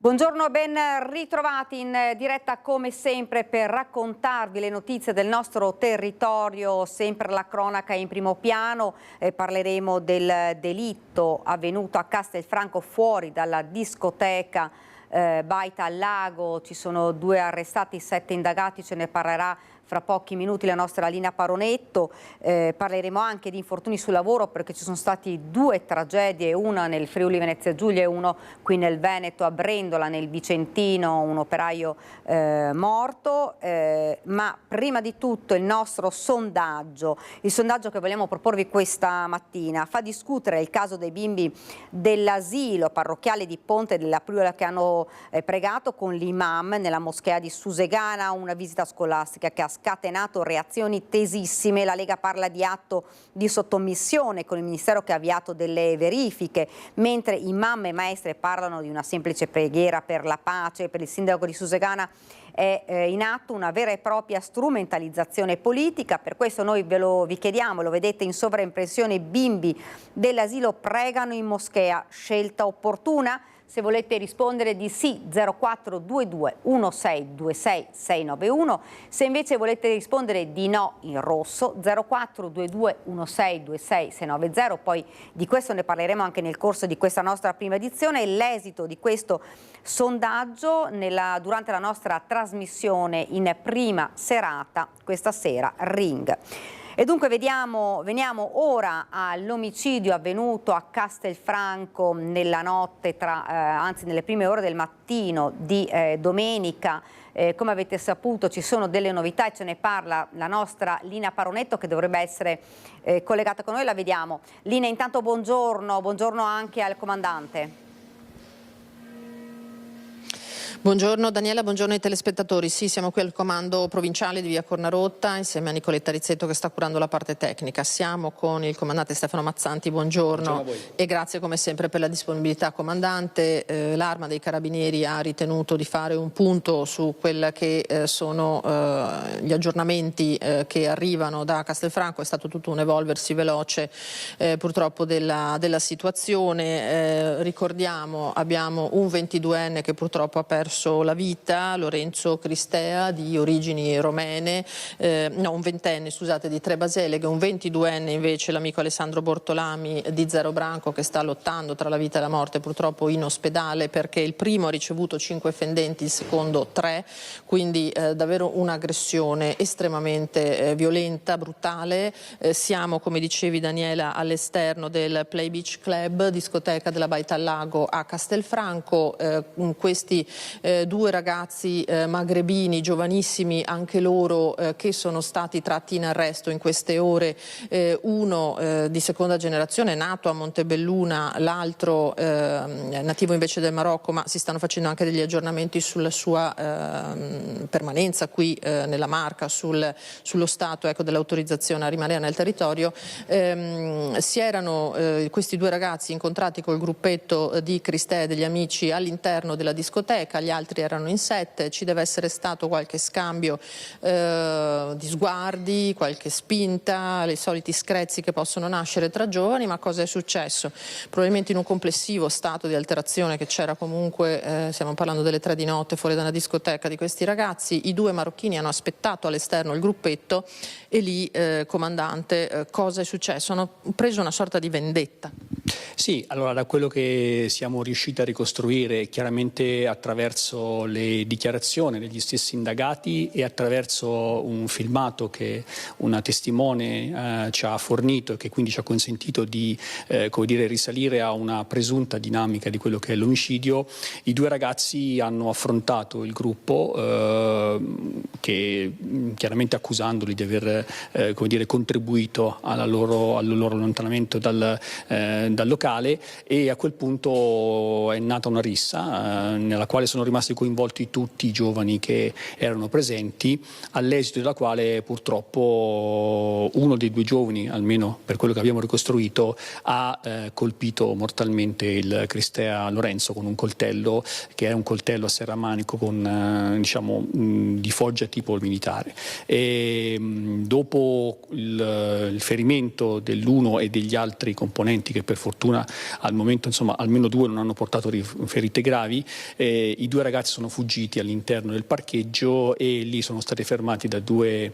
Buongiorno, ben ritrovati in diretta come sempre per raccontarvi le notizie del nostro territorio, sempre la cronaca in primo piano. Parleremo del delitto avvenuto a Castelfranco fuori dalla discoteca Baita al Lago. Ci sono 2 arrestati, 7 indagati, ce ne parlerà fra pochi minuti la nostra Lina Paronetto. Parleremo anche di infortuni sul lavoro perché ci sono stati 2 tragedie, una nel Friuli Venezia Giulia e uno qui nel Veneto, a Brendola, nel Vicentino, un operaio morto. Ma prima di tutto il nostro sondaggio, il sondaggio che vogliamo proporvi questa mattina, fa discutere il caso dei bimbi dell'asilo parrocchiale di Ponte della Priola che hanno pregato con l'imam nella moschea di Susegana, una visita scolastica che ha scatenato reazioni tesissime. La Lega parla di atto di sottomissione con il Ministero che ha avviato delle verifiche, mentre imam e maestre parlano di una semplice preghiera per la pace. Per il sindaco di Susegana è in atto una vera e propria strumentalizzazione politica. Per questo noi vi chiediamo, lo vedete in sovraimpressione, bimbi dell'asilo pregano in moschea, scelta opportuna? Se volete rispondere di sì, 0422 1626 691. Se invece volete rispondere di no, in rosso, 0422 1626 690. Poi di questo ne parleremo anche nel corso di questa nostra prima edizione. L'esito di questo sondaggio durante la nostra trasmissione in prima serata, questa sera, Ring. E dunque veniamo ora all'omicidio avvenuto a Castelfranco nella notte, anzi nelle prime ore del mattino di domenica. Come avete saputo ci sono delle novità e ce ne parla la nostra Lina Paronetto che dovrebbe essere collegata con noi, la vediamo. Lina, intanto buongiorno anche al comandante. Buongiorno Daniela, buongiorno ai telespettatori. Sì, siamo qui al comando provinciale di via Cornarotta insieme a Nicoletta Rizzetto che sta curando la parte tecnica. Siamo con il comandante Stefano Mazzanti, buongiorno e grazie come sempre per la disponibilità comandante. L'Arma dei Carabinieri ha ritenuto di fare un punto su quella che sono gli aggiornamenti che arrivano da Castelfranco. È stato tutto un evolversi veloce purtroppo della situazione. Ricordiamo, abbiamo un 22enne che purtroppo ha perso la vita, Lorenzo Cristea, di origini romene, un 20enne scusate di Trebaseleghe, un 22enne invece l'amico Alessandro Bortolami di Zero Branco che sta lottando tra la vita e la morte purtroppo in ospedale perché il primo ha ricevuto 5 fendenti, il secondo 3, quindi davvero un'aggressione estremamente violenta, brutale. Siamo, come dicevi Daniela, all'esterno del Play Beach Club, discoteca della Baita al Lago a Castelfranco. Questi 2 ragazzi magrebini, giovanissimi anche loro, che sono stati tratti in arresto in queste ore, uno di seconda generazione nato a Montebelluna, l'altro nativo invece del Marocco, ma si stanno facendo anche degli aggiornamenti sulla sua permanenza qui nella Marca, sullo stato dell'autorizzazione a rimanere nel territorio. Si erano questi 2 ragazzi incontrati col gruppetto di Cristea e degli amici all'interno della discoteca, gli altri erano in 7, ci deve essere stato qualche scambio di sguardi, qualche spinta, i soliti screzi che possono nascere tra giovani, ma cosa è successo? Probabilmente in un complessivo stato di alterazione che c'era comunque, stiamo parlando delle 3 di notte fuori da una discoteca di questi ragazzi, i 2 marocchini hanno aspettato all'esterno il gruppetto e lì, comandante, cosa è successo? Hanno preso una sorta di vendetta. Sì, allora da quello che siamo riusciti a ricostruire chiaramente attraverso le dichiarazioni degli stessi indagati e attraverso un filmato che una testimone ci ha fornito e che quindi ci ha consentito di risalire a una presunta dinamica di quello che è l'omicidio, i 2 ragazzi hanno affrontato il gruppo che chiaramente accusandoli di aver contribuito al loro allontanamento dal locale, e a quel punto è nata una rissa nella quale sono rimasti coinvolti tutti i giovani che erano presenti, all'esito della quale purtroppo uno dei 2 giovani, almeno per quello che abbiamo ricostruito, ha colpito mortalmente il Cristea Lorenzo con un coltello che è un coltello a serramanico con di foggia tipo militare. Dopo il ferimento dell'uno e degli altri componenti che per fortuna al momento almeno 2 non hanno portato ferite gravi. I 2 ragazzi sono fuggiti all'interno del parcheggio e lì sono stati fermati da 2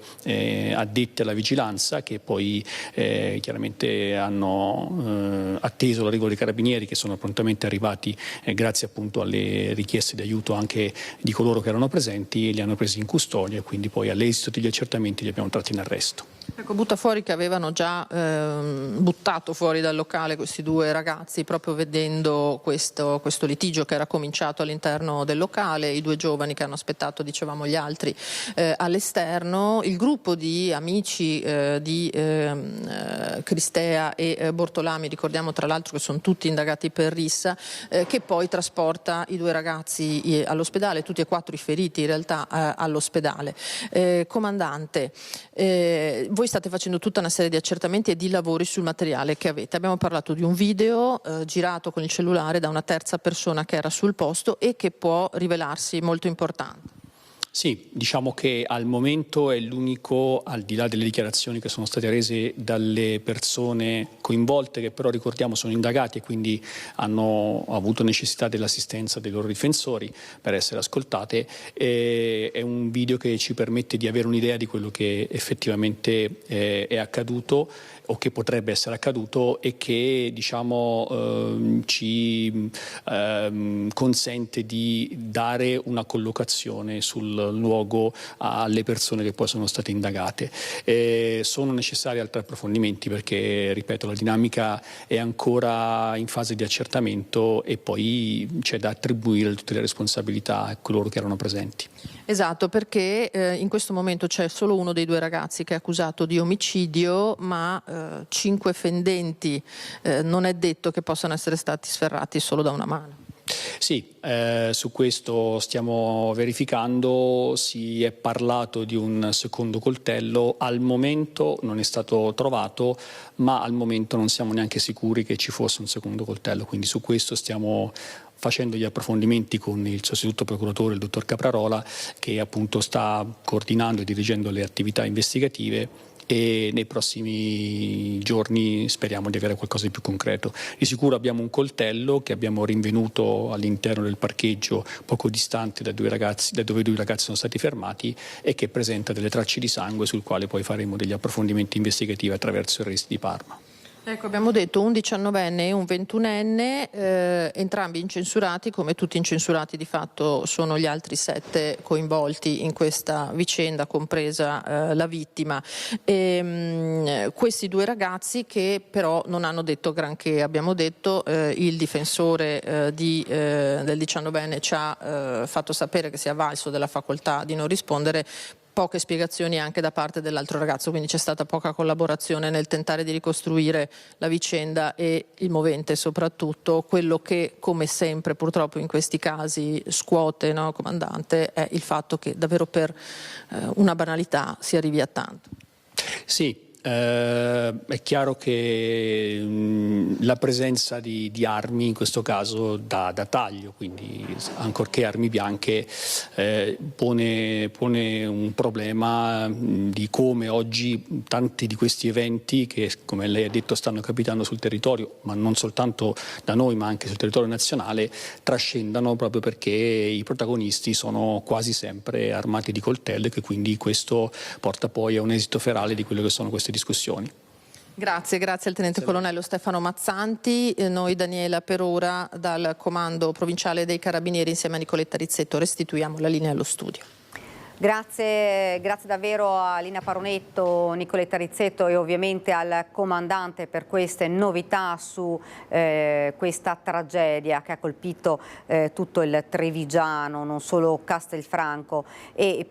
addetti alla vigilanza, che poi chiaramente hanno atteso l'arrivo dei carabinieri, che sono prontamente arrivati grazie appunto alle richieste di aiuto anche di coloro che erano presenti, e li hanno presi in custodia, e quindi poi all'esito degli accertamenti li abbiamo tratti in arresto. Ecco, butta fuori che avevano già buttato fuori dal locale questi 2 ragazzi proprio vedendo questo litigio che era cominciato all'interno del locale, i 2 giovani che hanno aspettato, dicevamo, gli altri all'esterno. Il gruppo di amici di Cristea e Bortolami, ricordiamo tra l'altro che sono tutti indagati per rissa, che poi trasporta i 2 ragazzi all'ospedale, tutti e 4 i feriti in realtà all'ospedale. Comandante, voi state facendo tutta una serie di accertamenti e di lavori sul materiale che avete. Abbiamo parlato di un video girato con il cellulare da una terza persona che era sul posto e che può rivelarsi molto importante. Sì, diciamo che al momento è l'unico, al di là delle dichiarazioni che sono state rese dalle persone coinvolte, che però ricordiamo sono indagati e quindi hanno avuto necessità dell'assistenza dei loro difensori per essere ascoltate. È un video che ci permette di avere un'idea di quello che effettivamente è accaduto o che potrebbe essere accaduto, e che ci consente di dare una collocazione sul luogo alle persone che poi sono state indagate. Sono necessari altri approfondimenti perché, ripeto, la dinamica è ancora in fase di accertamento e poi c'è da attribuire tutte le responsabilità a coloro che erano presenti. Esatto, perché in questo momento c'è solo uno dei 2 ragazzi che è accusato di omicidio, ma 5 fendenti non è detto che possano essere stati sferrati solo da una mano. Sì, su questo stiamo verificando, si è parlato di un secondo coltello, al momento non è stato trovato, ma al momento non siamo neanche sicuri che ci fosse un secondo coltello, quindi su questo stiamo facendo gli approfondimenti con il sostituto procuratore, il dottor Caprarola, che appunto sta coordinando e dirigendo le attività investigative, e nei prossimi giorni speriamo di avere qualcosa di più concreto. Di sicuro abbiamo un coltello che abbiamo rinvenuto all'interno del parcheggio poco distante da dove i 2 ragazzi sono stati fermati, e che presenta delle tracce di sangue sul quale poi faremo degli approfondimenti investigativi attraverso il RIS di Parma. Ecco, abbiamo detto un 19enne e un 21enne, entrambi incensurati, come tutti incensurati di fatto sono gli altri 7 coinvolti in questa vicenda, compresa la vittima. Questi 2 ragazzi che però non hanno detto granché. Abbiamo detto, il difensore del 19enne ci ha fatto sapere che si è avvalso della facoltà di non rispondere, poche spiegazioni anche da parte dell'altro ragazzo, quindi c'è stata poca collaborazione nel tentare di ricostruire la vicenda e il movente soprattutto. Quello che, come sempre purtroppo in questi casi, scuote, no, comandante, è il fatto che davvero per una banalità si arrivi a tanto. Sì. È chiaro che la presenza di armi in questo caso dà taglio, quindi ancorché armi bianche pone un problema di come oggi tanti di questi eventi, che come lei ha detto stanno capitando sul territorio, ma non soltanto da noi ma anche sul territorio nazionale, trascendano proprio perché i protagonisti sono quasi sempre armati di coltello, e che quindi questo porta poi a un esito ferale di quello che sono queste discussioni. Grazie al Tenente Colonnello Stefano Mazzanti. Noi, Daniela, per ora dal Comando Provinciale dei Carabinieri insieme a Nicoletta Rizzetto restituiamo la linea allo studio. Grazie davvero a Lina Paronetto, Nicoletta Rizzetto e ovviamente al comandante per queste novità su questa tragedia che ha colpito tutto il Trevigiano, non solo Castelfranco e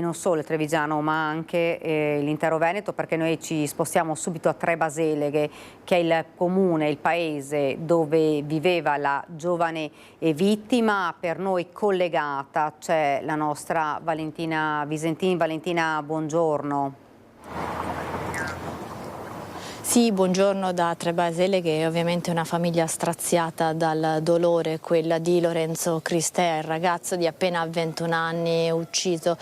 non solo il Trevigiano ma anche l'intero Veneto, perché noi ci spostiamo subito a Trebaseleghe, che è il comune, il paese dove viveva la giovane vittima. Per noi collegata c'è la nostra Valentina Visentin. Valentina, buongiorno. Sì, buongiorno da Trebasele, che è ovviamente una famiglia straziata dal dolore, quella di Lorenzo Cristea, il ragazzo di appena 21 anni ucciso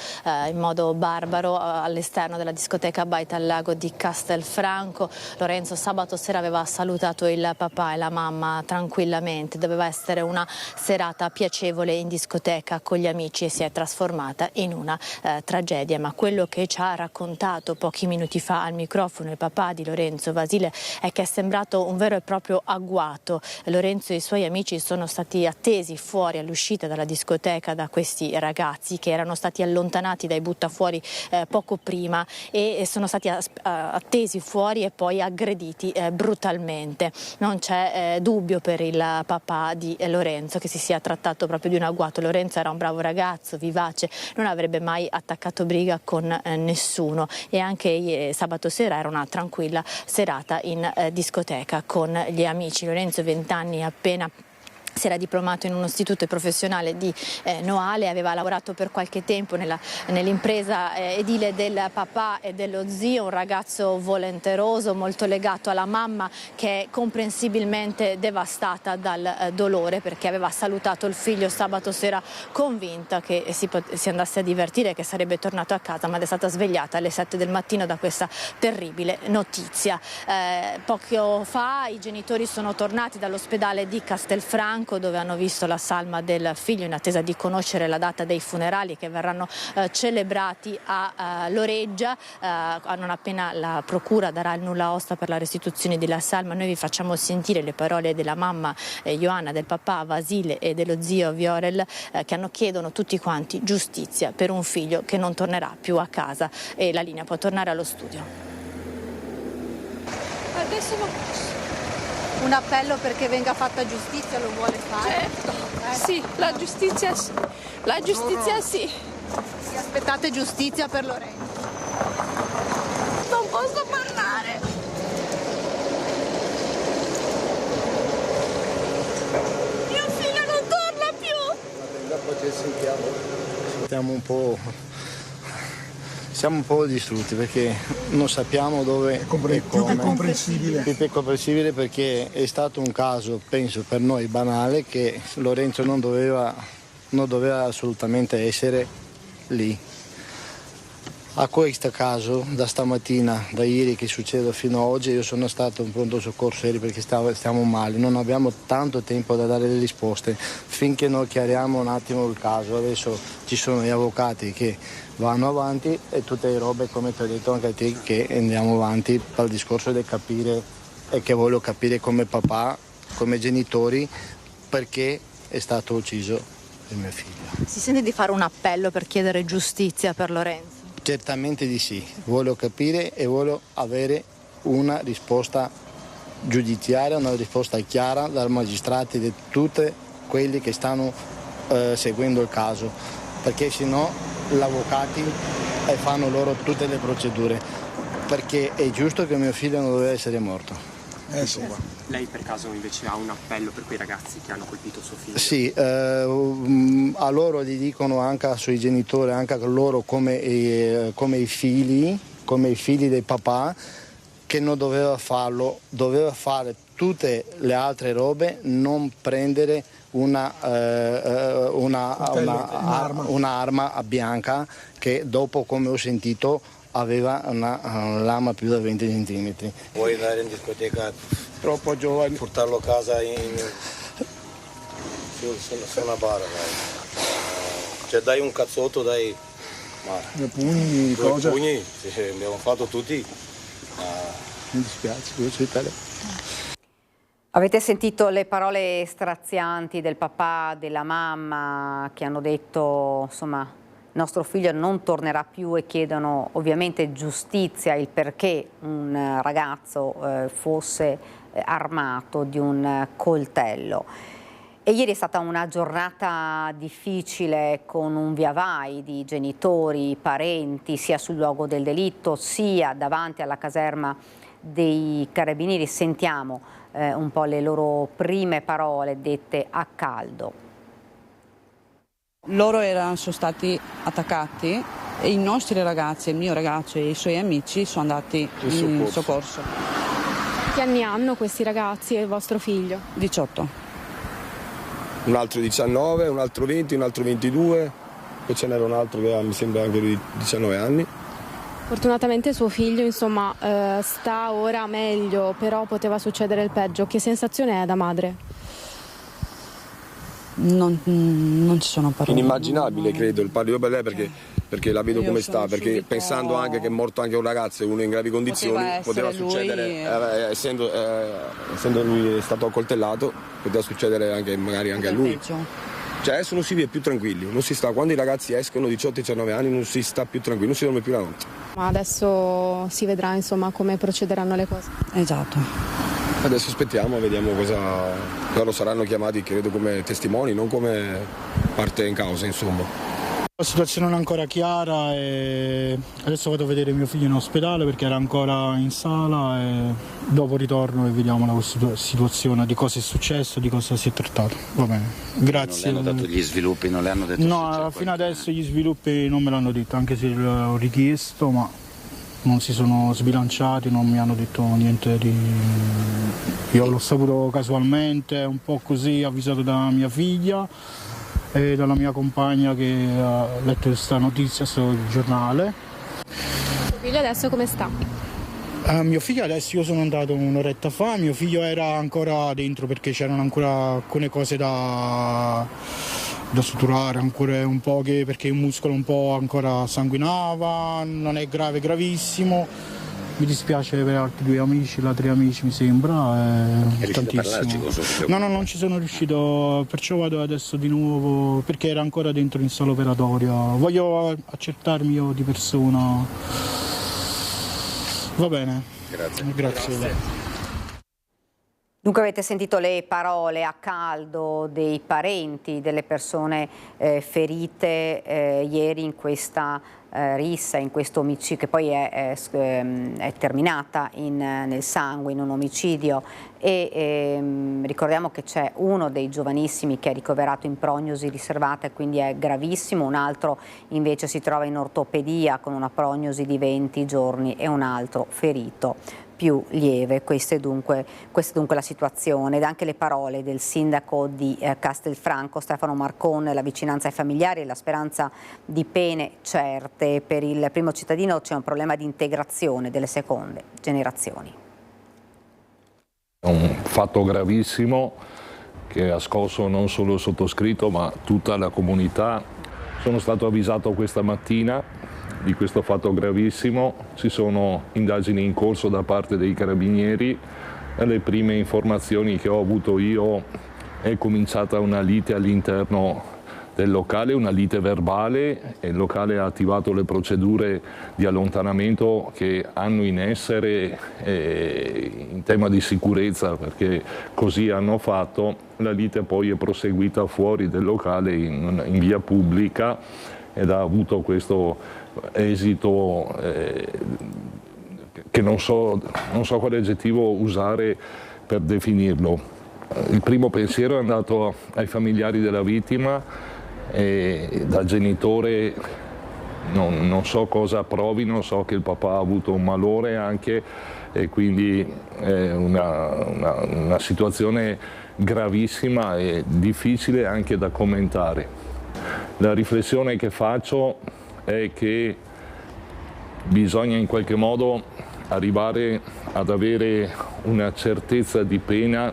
in modo barbaro all'esterno della discoteca Baita al Lago di Castelfranco. Lorenzo sabato sera aveva salutato il papà e la mamma tranquillamente, doveva essere una serata piacevole in discoteca con gli amici e si è trasformata in una tragedia, ma quello che ci ha raccontato pochi minuti fa al microfono il papà di Lorenzo Vasile è che è sembrato un vero e proprio agguato. Lorenzo e i suoi amici sono stati attesi fuori all'uscita dalla discoteca da questi ragazzi che erano stati allontanati dai buttafuori poco prima e sono stati attesi fuori e poi aggrediti brutalmente. Non c'è dubbio per il papà di Lorenzo che si sia trattato proprio di un agguato. Lorenzo era un bravo ragazzo, vivace, non avrebbe mai attaccato briga con nessuno e anche sabato sera era una tranquilla serata in discoteca con gli amici. Lorenzo, 20 anni appena, si era diplomato in un istituto professionale di Noale, aveva lavorato per qualche tempo nell'impresa edile del papà e dello zio, un ragazzo volenteroso, molto legato alla mamma che è comprensibilmente devastata dal dolore perché aveva salutato il figlio sabato sera convinta che si andasse a divertire, che sarebbe tornato a casa, ma è stata svegliata alle 7 del mattino da questa terribile notizia. Poco fa i genitori sono tornati dall'ospedale di Castelfranco dove hanno visto la salma del figlio in attesa di conoscere la data dei funerali che verranno celebrati a Loreggia. Non appena la procura darà il nulla osta per la restituzione della salma, noi vi facciamo sentire le parole della mamma Ioanna, del papà Vasile e dello zio Viorel che chiedono tutti quanti giustizia per un figlio che non tornerà più a casa, e la linea può tornare allo studio. Adesso un appello perché venga fatta giustizia, lo vuole fare? certo, sì, la giustizia sì. La giustizia sì. Si aspettate giustizia per Lorenzo? Non posso parlare. Mio figlio non torna più. Siamo un po' distrutti perché non sappiamo dove e come. Più che comprensibile. Più che comprensibile perché è stato un caso, penso per noi banale, che Lorenzo non doveva assolutamente essere lì. A questo caso, da stamattina, da ieri che succede fino ad oggi, io sono stato in pronto soccorso ieri perché stiamo male, non abbiamo tanto tempo da dare le risposte finché non chiariamo un attimo il caso. Adesso ci sono gli avvocati che vanno avanti e tutte le robe, come ti ho detto anche a te, che andiamo avanti per il discorso di capire e che voglio capire come papà, come genitori, perché è stato ucciso il mio figlio. Si sente di fare un appello per chiedere giustizia per Lorenzo? Certamente di sì, voglio capire e voglio avere una risposta giudiziaria, una risposta chiara dai magistrati di tutti quelli che stanno seguendo il caso, perché sennò gli avvocati fanno loro tutte le procedure, perché è giusto che mio figlio non doveva essere morto. Lei per caso invece ha un appello per quei ragazzi che hanno colpito suo figlio? Sì, a loro gli dicono anche ai suoi genitori, anche a loro come i figli dei papà, che non doveva farlo, doveva fare tutte le altre robe, non prendere un'arma bianca che dopo, come ho sentito, aveva una lama più da 20 centimetri. Vuoi andare in discoteca? Troppo giovane. Portarlo a casa su una bara, dai. Cioè dai un cazzotto, dai. Due pugni, cosa? Pugni, sì, abbiamo fatto tutti. Mi dispiace, questo è Italia. Avete sentito le parole strazianti del papà, della mamma, che hanno detto, insomma, nostro figlio non tornerà più, e chiedono ovviamente giustizia, il perché un ragazzo fosse armato di un coltello. E ieri è stata una giornata difficile, con un viavai di genitori, parenti, sia sul luogo del delitto sia davanti alla caserma dei Carabinieri. Sentiamo un po' le loro prime parole dette a caldo. Loro sono stati attaccati e i nostri ragazzi, il mio ragazzo e i suoi amici sono andati in soccorso. Quanti anni hanno questi ragazzi e il vostro figlio? 18. Un altro 19, un altro 20, un altro 22, poi ce n'era un altro che mi sembra anche lui 19 anni. Fortunatamente suo figlio, insomma, sta ora meglio, però poteva succedere il peggio. Che sensazione è da madre? Non ci sono parole. Inimmaginabile, credo, il parlo io per lei perché la vedo come sta, perché pensando anche che è morto anche un ragazzo e uno in gravi condizioni, poteva succedere, essendo lui stato accoltellato, poteva succedere anche magari anche a lui. Cioè adesso non si vive più tranquilli, non si sta, quando i ragazzi escono 18-19 anni non si sta più tranquilli, non si dorme più la notte. Ma adesso si vedrà, insomma, come procederanno le cose. Esatto. Adesso aspettiamo, vediamo cosa. Loro saranno chiamati, credo, come testimoni, non come parte in causa, insomma. La situazione non è ancora chiara e adesso vado a vedere mio figlio in ospedale perché era ancora in sala e dopo ritorno e vediamo la situazione, di cosa è successo, di cosa si è trattato. Va bene, grazie. Non le hanno dato gli sviluppi, non le hanno detto? No, fino adesso gli sviluppi non me l'hanno detto, anche se l'ho richiesto, ma non si sono sbilanciati, non mi hanno detto niente di. Io l'ho saputo casualmente, un po' così, avvisato da mia figlia e dalla mia compagna che ha letto questa notizia sul giornale. Tuo figlio adesso come sta? Mio figlio adesso, io sono andato un'oretta fa, mio figlio era ancora dentro perché c'erano ancora alcune cose da suturare, ancora un po' perché il muscolo un po' ancora sanguinava, non è grave, gravissimo. Mi dispiace per altri 2 amici, la 3 amici mi sembra, è tantissimo. No, non ci sono riuscito, perciò vado adesso di nuovo perché era ancora dentro in sala operatoria. Voglio accertarmi io di persona. Va bene. Grazie. Dunque avete sentito le parole a caldo dei parenti delle persone ferite ieri in questa rissa, in questo omicidio che poi è terminata nel sangue, in un omicidio e ricordiamo che c'è uno dei giovanissimi che è ricoverato in prognosi riservata e quindi è gravissimo, un altro invece si trova in ortopedia con una prognosi di 20 giorni e un altro ferito più lieve. Questa è dunque la situazione ed anche le parole del sindaco di Castelfranco Stefano Marcon, la vicinanza ai familiari e la speranza di pene certe. Per il primo cittadino c'è un problema di integrazione delle seconde generazioni. È un fatto gravissimo che ha scosso non solo il sottoscritto ma tutta la comunità. Sono stato avvisato questa mattina di questo fatto gravissimo, ci sono indagini in corso da parte dei carabinieri e le prime informazioni che ho avuto io è cominciata una lite all'interno del locale, una lite verbale e il locale ha attivato le procedure di allontanamento che hanno in essere in tema di sicurezza perché così hanno fatto, la lite poi è proseguita fuori del locale in via pubblica ed ha avuto questo esito che non so quale aggettivo usare per definirlo. Il primo pensiero è andato ai familiari della vittima e da genitore non so cosa provino, so che il papà ha avuto un malore anche e quindi è una situazione gravissima e difficile anche da commentare. La riflessione che faccio è che bisogna in qualche modo arrivare ad avere una certezza di pena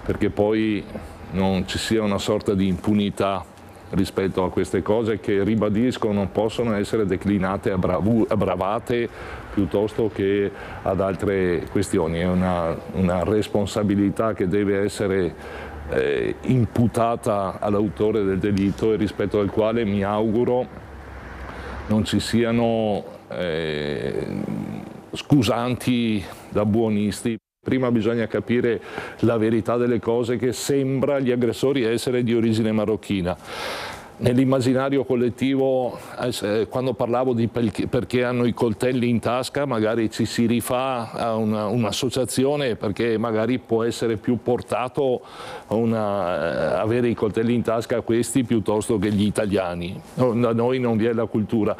perché poi non ci sia una sorta di impunità rispetto a queste cose che, ribadisco, non possono essere declinate a bravate piuttosto che ad altre questioni. È una responsabilità che deve essere imputata all'autore del delitto e rispetto al quale mi auguro non ci siano scusanti da buonisti. Prima bisogna capire la verità delle cose, che sembra agli aggressori essere di origine marocchina. Nell'immaginario collettivo, quando parlavo di perché hanno i coltelli in tasca, magari ci si rifà a un'associazione perché magari può essere più portato avere i coltelli in tasca a questi piuttosto che gli italiani. Da noi non vi è la cultura.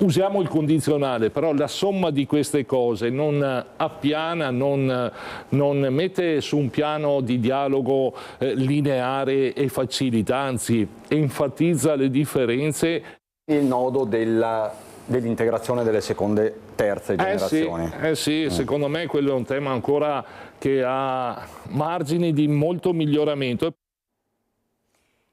usiamo il condizionale, però la somma di queste cose non appiana, non mette su un piano di dialogo lineare e facilita, anzi enfatizza le differenze. Il nodo dell'integrazione delle seconde, terze generazioni. Sì, secondo me quello è un tema ancora che ha margini di molto miglioramento.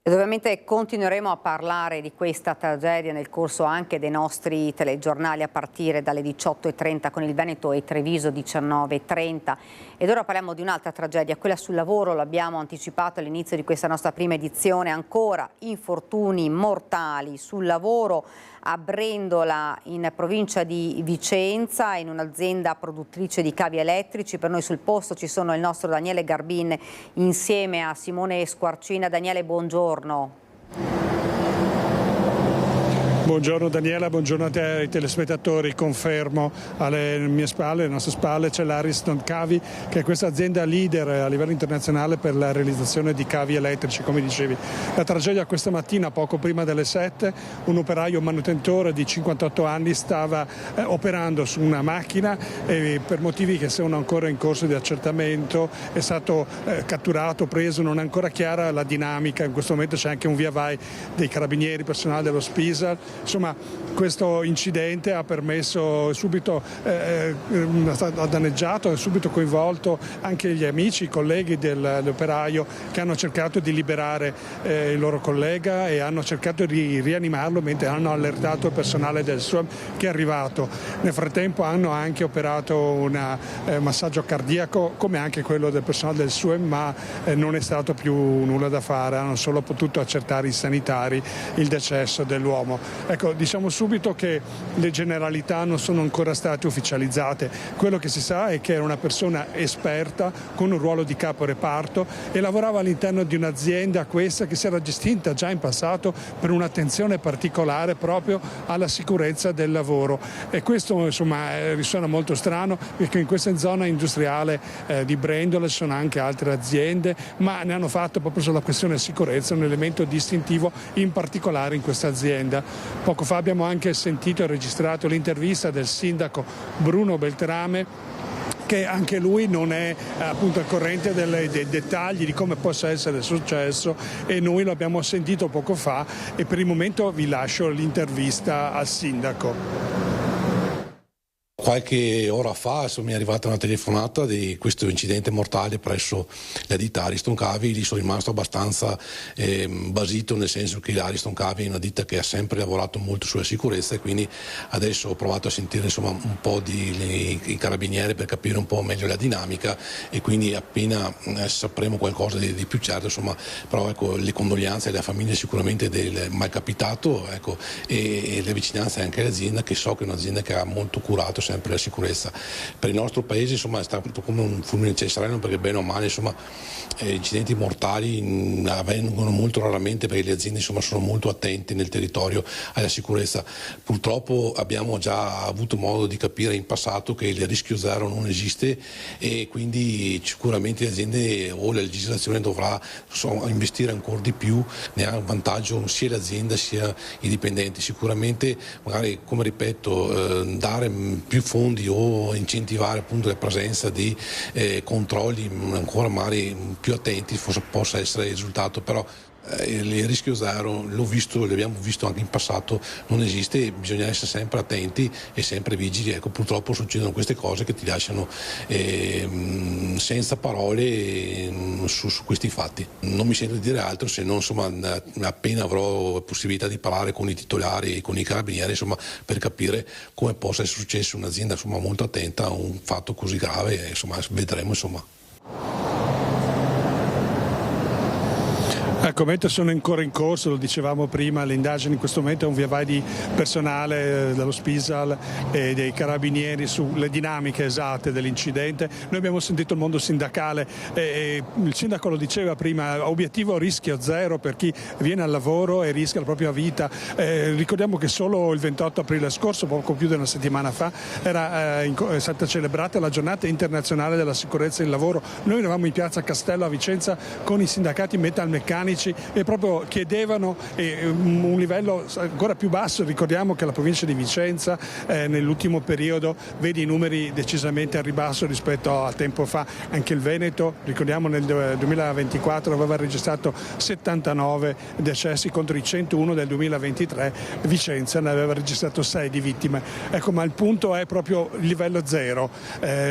Ed ovviamente continueremo a parlare di questa tragedia nel corso anche dei nostri telegiornali a partire dalle 18:30 con il Veneto e Treviso 19:30. Ed ora parliamo di un'altra tragedia, quella sul lavoro, l'abbiamo anticipato all'inizio di questa nostra prima edizione, ancora infortuni mortali sul lavoro a Brendola in provincia di Vicenza, in un'azienda produttrice di cavi elettrici. Per noi sul posto ci sono il nostro Daniele Garbin insieme a Simone Squarcina. Daniele, buongiorno. Buongiorno Daniela, buongiorno a te ai telespettatori. Confermo, alle nostre spalle c'è l'Ariston Cavi, che è questa azienda leader a livello internazionale per la realizzazione di cavi elettrici, come dicevi. La tragedia questa mattina, poco prima delle 7, un operaio manutentore di 58 anni stava operando su una macchina e per motivi che sono ancora in corso di accertamento è stato catturato, preso, non è ancora chiara la dinamica. In questo momento c'è anche un via vai dei carabinieri, personale dello Spisal. Insomma, questo incidente ha permesso subito, ha danneggiato e subito coinvolto anche gli amici, i colleghi dell'operaio che hanno cercato di liberare il loro collega e hanno cercato di rianimarlo, mentre hanno allertato il personale del SUEM che è arrivato. Nel frattempo hanno anche operato un massaggio cardiaco, come anche quello del personale del SUEM, ma non è stato più nulla da fare, hanno solo potuto accertare i sanitari il decesso dell'uomo. Ecco, diciamo subito che le generalità non sono ancora state ufficializzate. Quello che si sa è che era una persona esperta con un ruolo di capo reparto e lavorava all'interno di un'azienda, questa, che si era distinta già in passato per un'attenzione particolare proprio alla sicurezza del lavoro. E questo insomma risuona molto strano, perché in questa zona industriale di Brendola ci sono anche altre aziende, ma ne hanno fatto proprio sulla questione sicurezza un elemento distintivo, in particolare in questa azienda. Poco fa abbiamo anche sentito e registrato l'intervista del sindaco Bruno Beltrame, che anche lui non è appunto al corrente dei dettagli di come possa essere successo, e noi lo abbiamo sentito poco fa e per il momento vi lascio l'intervista al sindaco. Qualche ora fa mi è arrivata una telefonata di questo incidente mortale presso la ditta Ariston Cavi. Lì sono rimasto abbastanza basito, nel senso che l'Ariston Cavi è una ditta che ha sempre lavorato molto sulla sicurezza, e quindi adesso ho provato a sentire insomma un po' i carabinieri per capire un po' meglio la dinamica, e quindi appena sapremo qualcosa di più certo, insomma, però ecco, le condoglianze alle famiglie sicuramente del malcapitato, ecco, e le vicinanze anche all'azienda, che so che è un'azienda che ha molto curato sempre la sicurezza. Per il nostro paese insomma è stato come un fulmine nel sereno, perché bene o male insomma incidenti mortali avvengono molto raramente, perché le aziende insomma sono molto attente nel territorio alla sicurezza. Purtroppo abbiamo già avuto modo di capire in passato che il rischio zero non esiste, e quindi sicuramente le aziende o la legislazione dovrà investire ancora di più, ne ha vantaggio sia l'azienda sia i dipendenti. Sicuramente magari, come ripeto, dare più fondi o incentivare appunto la presenza di controlli ancora magari più attenti forse possa essere il risultato, però il rischio zero l'abbiamo visto anche in passato, non esiste, bisogna essere sempre attenti e sempre vigili. Ecco, purtroppo succedono queste cose che ti lasciano senza parole su questi fatti. Non mi sento di dire altro, se non insomma appena avrò possibilità di parlare con i titolari e con i carabinieri, insomma, per capire come possa essere successo un'azienda insomma molto attenta a un fatto così grave, insomma vedremo insomma. Ecco, mentre sono ancora in corso, lo dicevamo prima, le indagini in questo momento è un via vai di personale dello Spisal e dei carabinieri sulle dinamiche esatte dell'incidente. Noi abbiamo sentito il mondo sindacale e il sindaco lo diceva prima, obiettivo rischio zero per chi viene al lavoro e rischia la propria vita. Ricordiamo che solo il 28 aprile scorso, poco più di una settimana fa, è stata celebrata la giornata internazionale della sicurezza in lavoro. Noi eravamo in piazza Castello a Vicenza con i sindacati metalmeccanici medici e proprio chiedevano un livello ancora più basso. Ricordiamo che la provincia di Vicenza nell'ultimo periodo vede i numeri decisamente a ribasso rispetto a tempo fa. Anche il Veneto, ricordiamo, nel 2024 aveva registrato 79 decessi contro i 101 del 2023, Vicenza ne aveva registrato 6 di vittime. Ecco, ma il punto è proprio il livello zero.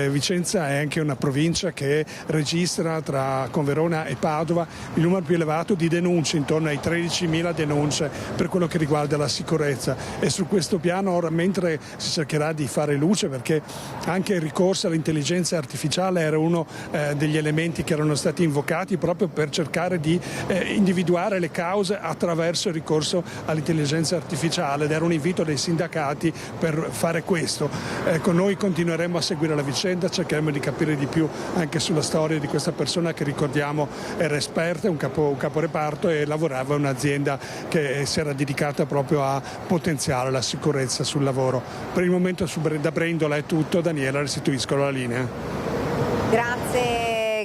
Vicenza è anche una provincia che registra con Verona e Padova il numero più elevato di denunce, intorno ai 13.000 denunce per quello che riguarda la sicurezza, e su questo piano ora, mentre si cercherà di fare luce, perché anche il ricorso all'intelligenza artificiale era uno degli elementi che erano stati invocati proprio per cercare di individuare le cause attraverso il ricorso all'intelligenza artificiale, ed era un invito dei sindacati per fare questo. Ecco, noi continueremo a seguire la vicenda, cercheremo di capire di più anche sulla storia di questa persona che, ricordiamo, era esperta, un caporeparto, e lavorava in un'azienda che si era dedicata proprio a potenziare la sicurezza sul lavoro. Per il momento da Brendola è tutto. Daniela, restituisco la linea.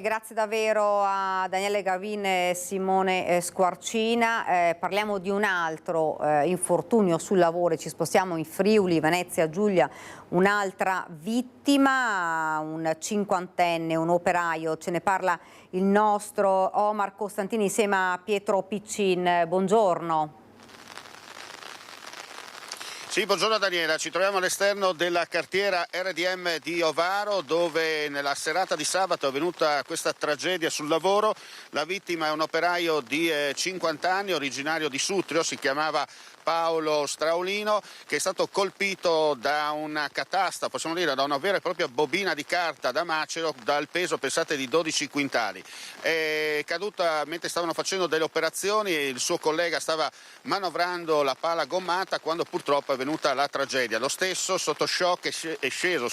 Grazie davvero a Daniele Gavin e Simone Squarcina. Parliamo di un altro infortunio sul lavoro, ci spostiamo in Friuli, Venezia Giulia, un'altra vittima, un 50enne, un operaio. Ce ne parla il nostro Omar Costantini insieme a Pietro Piccin. Buongiorno. Sì, buongiorno Daniela, ci troviamo all'esterno della cartiera RDM di Ovaro, dove nella serata di sabato è avvenuta questa tragedia sul lavoro. La vittima è un operaio di 50 anni, originario di Sutrio, si chiamava Paolo Straulino, che è stato colpito da una catasta, possiamo dire da una vera e propria bobina di carta da macero dal peso, pensate, di 12 quintali. È caduta mentre stavano facendo delle operazioni e il suo collega stava manovrando la pala gommata quando purtroppo è venuta la tragedia. Lo stesso, sotto shock, è sceso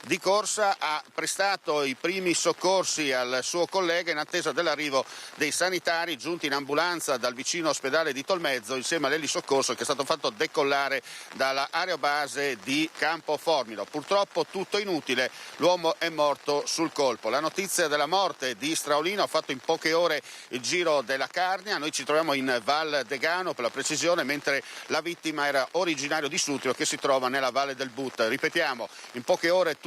di corsa, ha prestato i primi soccorsi al suo collega in attesa dell'arrivo dei sanitari giunti in ambulanza dal vicino ospedale di Tolmezzo insieme all'elisoccorso che è stato fatto decollare dalla aerobase di Campo Formilo. Purtroppo tutto inutile, l'uomo è morto sul colpo. La notizia della morte di Straulino ha fatto in poche ore il giro della Carnia. Noi ci troviamo in Val Degano, per la precisione, mentre la vittima era originario di Sutrio, che si trova nella Valle del But. Ripetiamo, in poche ore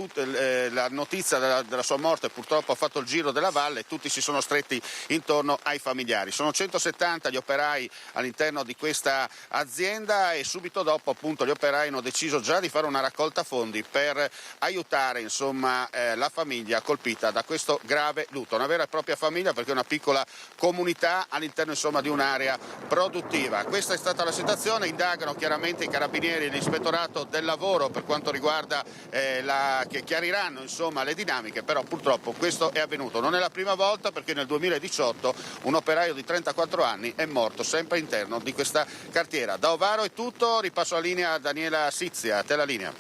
la notizia della sua morte purtroppo ha fatto il giro della valle e tutti si sono stretti intorno ai familiari. Sono 170 gli operai all'interno di questa azienda e subito dopo, appunto, gli operai hanno deciso già di fare una raccolta fondi per aiutare, insomma, la famiglia colpita da questo grave lutto. Una vera e propria famiglia, perché è una piccola comunità all'interno, insomma, di un'area produttiva. Questa è stata la situazione. Indagano chiaramente i carabinieri e l'ispettorato del lavoro per quanto riguarda che chiariranno, insomma, le dinamiche, però purtroppo questo è avvenuto. Non è la prima volta, perché nel 2018 un operaio di 34 anni è morto sempre all'interno di questa cartiera. Da Ovaro è tutto, ripasso la linea a Daniela Sizia, a te la linea.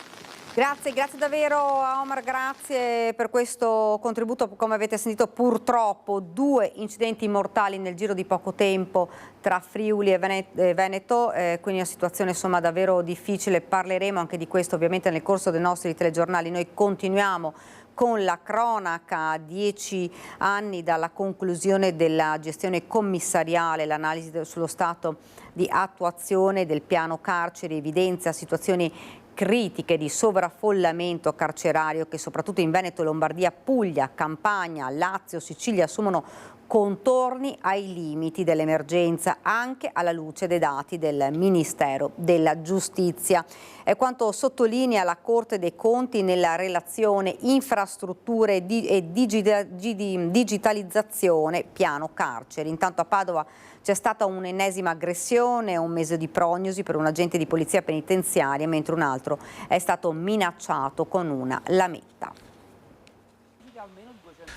Grazie davvero a Omar, grazie per questo contributo. Come avete sentito, purtroppo 2 incidenti mortali nel giro di poco tempo tra Friuli e Veneto, quindi una situazione, insomma, davvero difficile. Parleremo anche di questo ovviamente nel corso dei nostri telegiornali. Noi continuiamo con la cronaca a 10 anni dalla conclusione della gestione commissariale. L'analisi sullo stato di attuazione del piano carceri evidenzia situazioni critiche di sovraffollamento carcerario che soprattutto in Veneto, Lombardia, Puglia, Campania, Lazio, Sicilia assumono contorni ai limiti dell'emergenza, anche alla luce dei dati del Ministero della Giustizia. È quanto sottolinea la Corte dei Conti nella relazione infrastrutture e digitalizzazione piano carceri. Intanto a Padova c'è stata un'ennesima aggressione, un mese di prognosi per un agente di polizia penitenziaria, mentre un altro è stato minacciato con una lametta.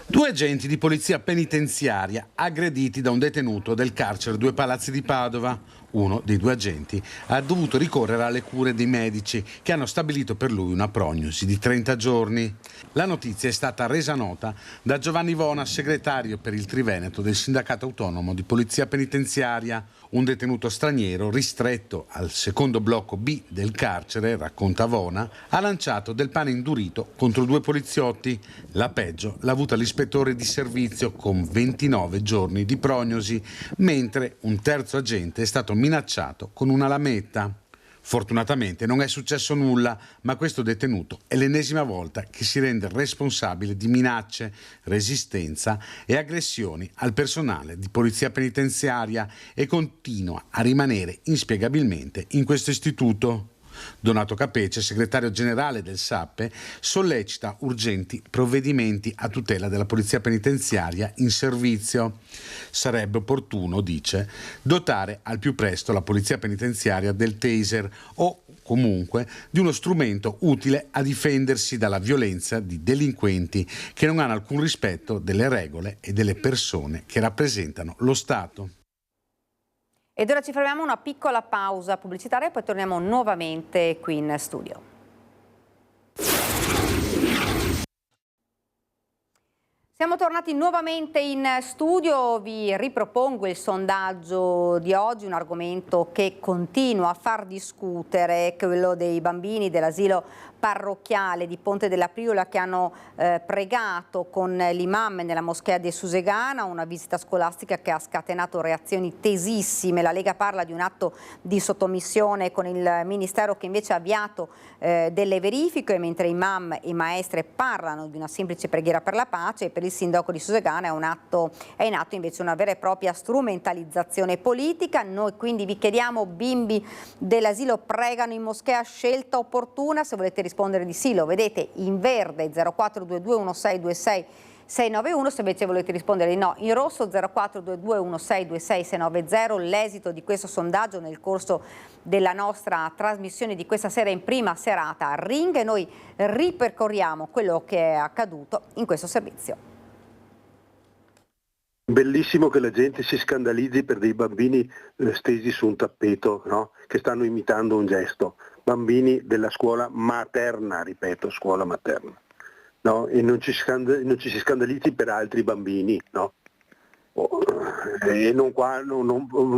2 agenti di polizia penitenziaria aggrediti da un detenuto del carcere 2 Palazzi di Padova. Uno dei due agenti ha dovuto ricorrere alle cure dei medici che hanno stabilito per lui una prognosi di 30 giorni. La notizia è stata resa nota da Giovanni Vona, segretario per il Triveneto del Sindacato Autonomo di Polizia Penitenziaria. Un detenuto straniero ristretto al secondo blocco B del carcere, racconta Vona, ha lanciato del pane indurito contro 2 poliziotti. La peggio l'ha avuta l'ispettore di servizio con 29 giorni di prognosi, mentre un terzo agente è stato minacciato con una lametta. Fortunatamente non è successo nulla, ma questo detenuto è l'ennesima volta che si rende responsabile di minacce, resistenza e aggressioni al personale di polizia penitenziaria e continua a rimanere inspiegabilmente in questo istituto. Donato Capece, segretario generale del SAPPE, sollecita urgenti provvedimenti a tutela della polizia penitenziaria in servizio. Sarebbe opportuno, dice, dotare al più presto la polizia penitenziaria del taser o comunque di uno strumento utile a difendersi dalla violenza di delinquenti che non hanno alcun rispetto delle regole e delle persone che rappresentano lo Stato. Ed ora ci fermiamo una piccola pausa pubblicitaria e poi torniamo nuovamente qui in studio. Siamo tornati nuovamente in studio, vi ripropongo il sondaggio di oggi, un argomento che continua a far discutere, quello dei bambini dell'asilo parrocchiale di Ponte della Priola che hanno pregato con l'imam nella moschea di Susegana, una visita scolastica che ha scatenato reazioni tesissime. La Lega parla di un atto di sottomissione con il Ministero che invece ha avviato delle verifiche, mentre imam e maestre parlano di una semplice preghiera per la pace, e per il sindaco di Susegana è in atto invece una vera e propria strumentalizzazione politica. Noi quindi vi chiediamo: bimbi dell'asilo pregano in moschea, scelta opportuna? Se volete rispondere di sì lo vedete in verde 0422 1626 691, se invece volete rispondere di no in rosso 0422 1626 690. L'esito di questo sondaggio nel corso della nostra trasmissione di questa sera in prima serata a Ring, e noi ripercorriamo quello che è accaduto in questo servizio. Bellissimo che la gente si scandalizzi per dei bambini stesi su un tappeto, no? Che stanno imitando un gesto. Bambini della scuola materna, ripeto, scuola materna. No? E non ci si scandalizzi per altri bambini, no? E non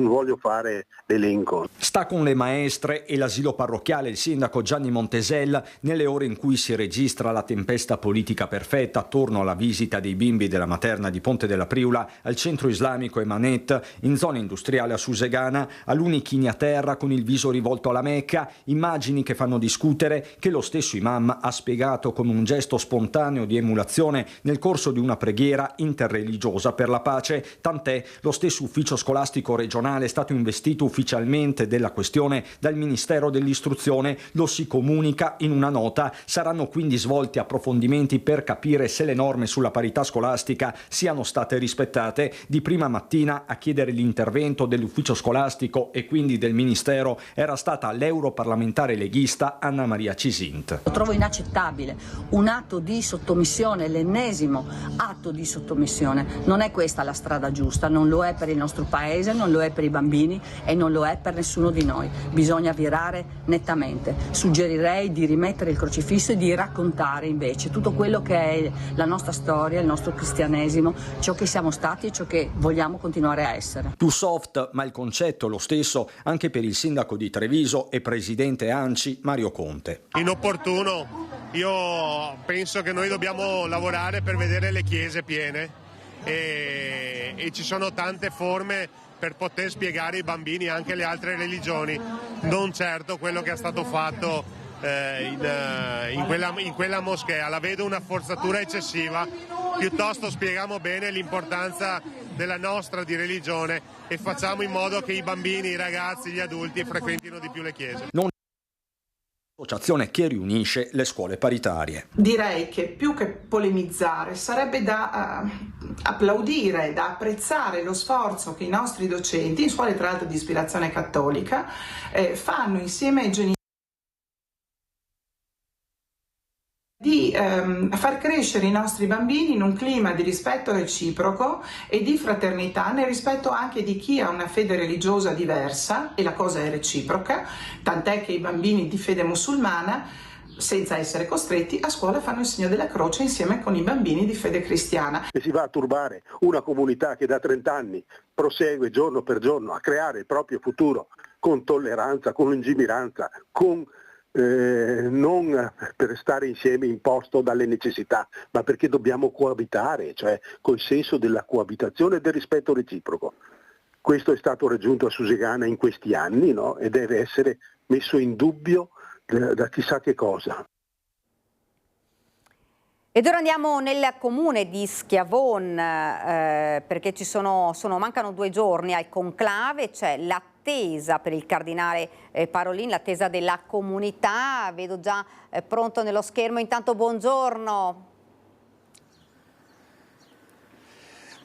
voglio fare l'elenco. Sta con le maestre e l'asilo parrocchiale il sindaco Gianni Montesel nelle ore in cui si registra la tempesta politica perfetta attorno alla visita dei bimbi della materna di Ponte della Priola al centro islamico Emanet, in zona industriale a Susegana, aluni chini a terra con il viso rivolto alla Mecca, immagini che fanno discutere, che lo stesso imam ha spiegato come un gesto spontaneo di emulazione nel corso di una preghiera interreligiosa per la pace. Tant'è, lo stesso ufficio scolastico regionale è stato investito ufficialmente della questione dal Ministero dell'Istruzione, lo si comunica in una nota. Saranno quindi svolti approfondimenti per capire se le norme sulla parità scolastica siano state rispettate. Di prima mattina a chiedere l'intervento dell'ufficio scolastico e quindi del Ministero era stata l'europarlamentare leghista Anna Maria Cisint. Lo trovo inaccettabile, un atto di sottomissione, l'ennesimo atto di sottomissione. Non è questa la strada giusta, non lo è per il nostro paese, non lo è per i bambini e non lo è per nessuno di noi. Bisogna virare nettamente. Suggerirei di rimettere il crocifisso e di raccontare invece tutto quello che è la nostra storia, il nostro cristianesimo, ciò che siamo stati e ciò che vogliamo continuare a essere. Più soft, ma il concetto è lo stesso anche per il sindaco di Treviso e presidente ANCI Mario Conte. Inopportuno, io penso che noi dobbiamo lavorare per vedere le chiese piene. E ci sono tante forme per poter spiegare ai bambini anche le altre religioni, non certo quello che è stato fatto in quella moschea. La vedo una forzatura eccessiva, piuttosto spieghiamo bene l'importanza della nostra di religione e facciamo in modo che i bambini, i ragazzi, gli adulti frequentino di più le chiese. Associazione che riunisce le scuole paritarie. Direi che più che polemizzare sarebbe da applaudire, da apprezzare lo sforzo che i nostri docenti, in scuole tra l'altro di ispirazione cattolica, fanno insieme ai genitori di far crescere i nostri bambini in un clima di rispetto reciproco e di fraternità, nel rispetto anche di chi ha una fede religiosa diversa, e la cosa è reciproca, tant'è che i bambini di fede musulmana, senza essere costretti, a scuola fanno il segno della croce insieme con i bambini di fede cristiana. E si va a turbare una comunità che da 30 anni prosegue giorno per giorno a creare il proprio futuro con tolleranza, con lungimiranza, con non per stare insieme imposto dalle necessità, ma perché dobbiamo coabitare, cioè col senso della coabitazione e del rispetto reciproco. Questo è stato raggiunto a Susegana in questi anni, no? E deve essere messo in dubbio da chissà che cosa. Ed ora andiamo nel comune di Schiavon perché mancano 2 giorni al conclave, c'è l'attesa per il cardinale Parolin, l'attesa della comunità. Vedo già pronto nello schermo, intanto buongiorno.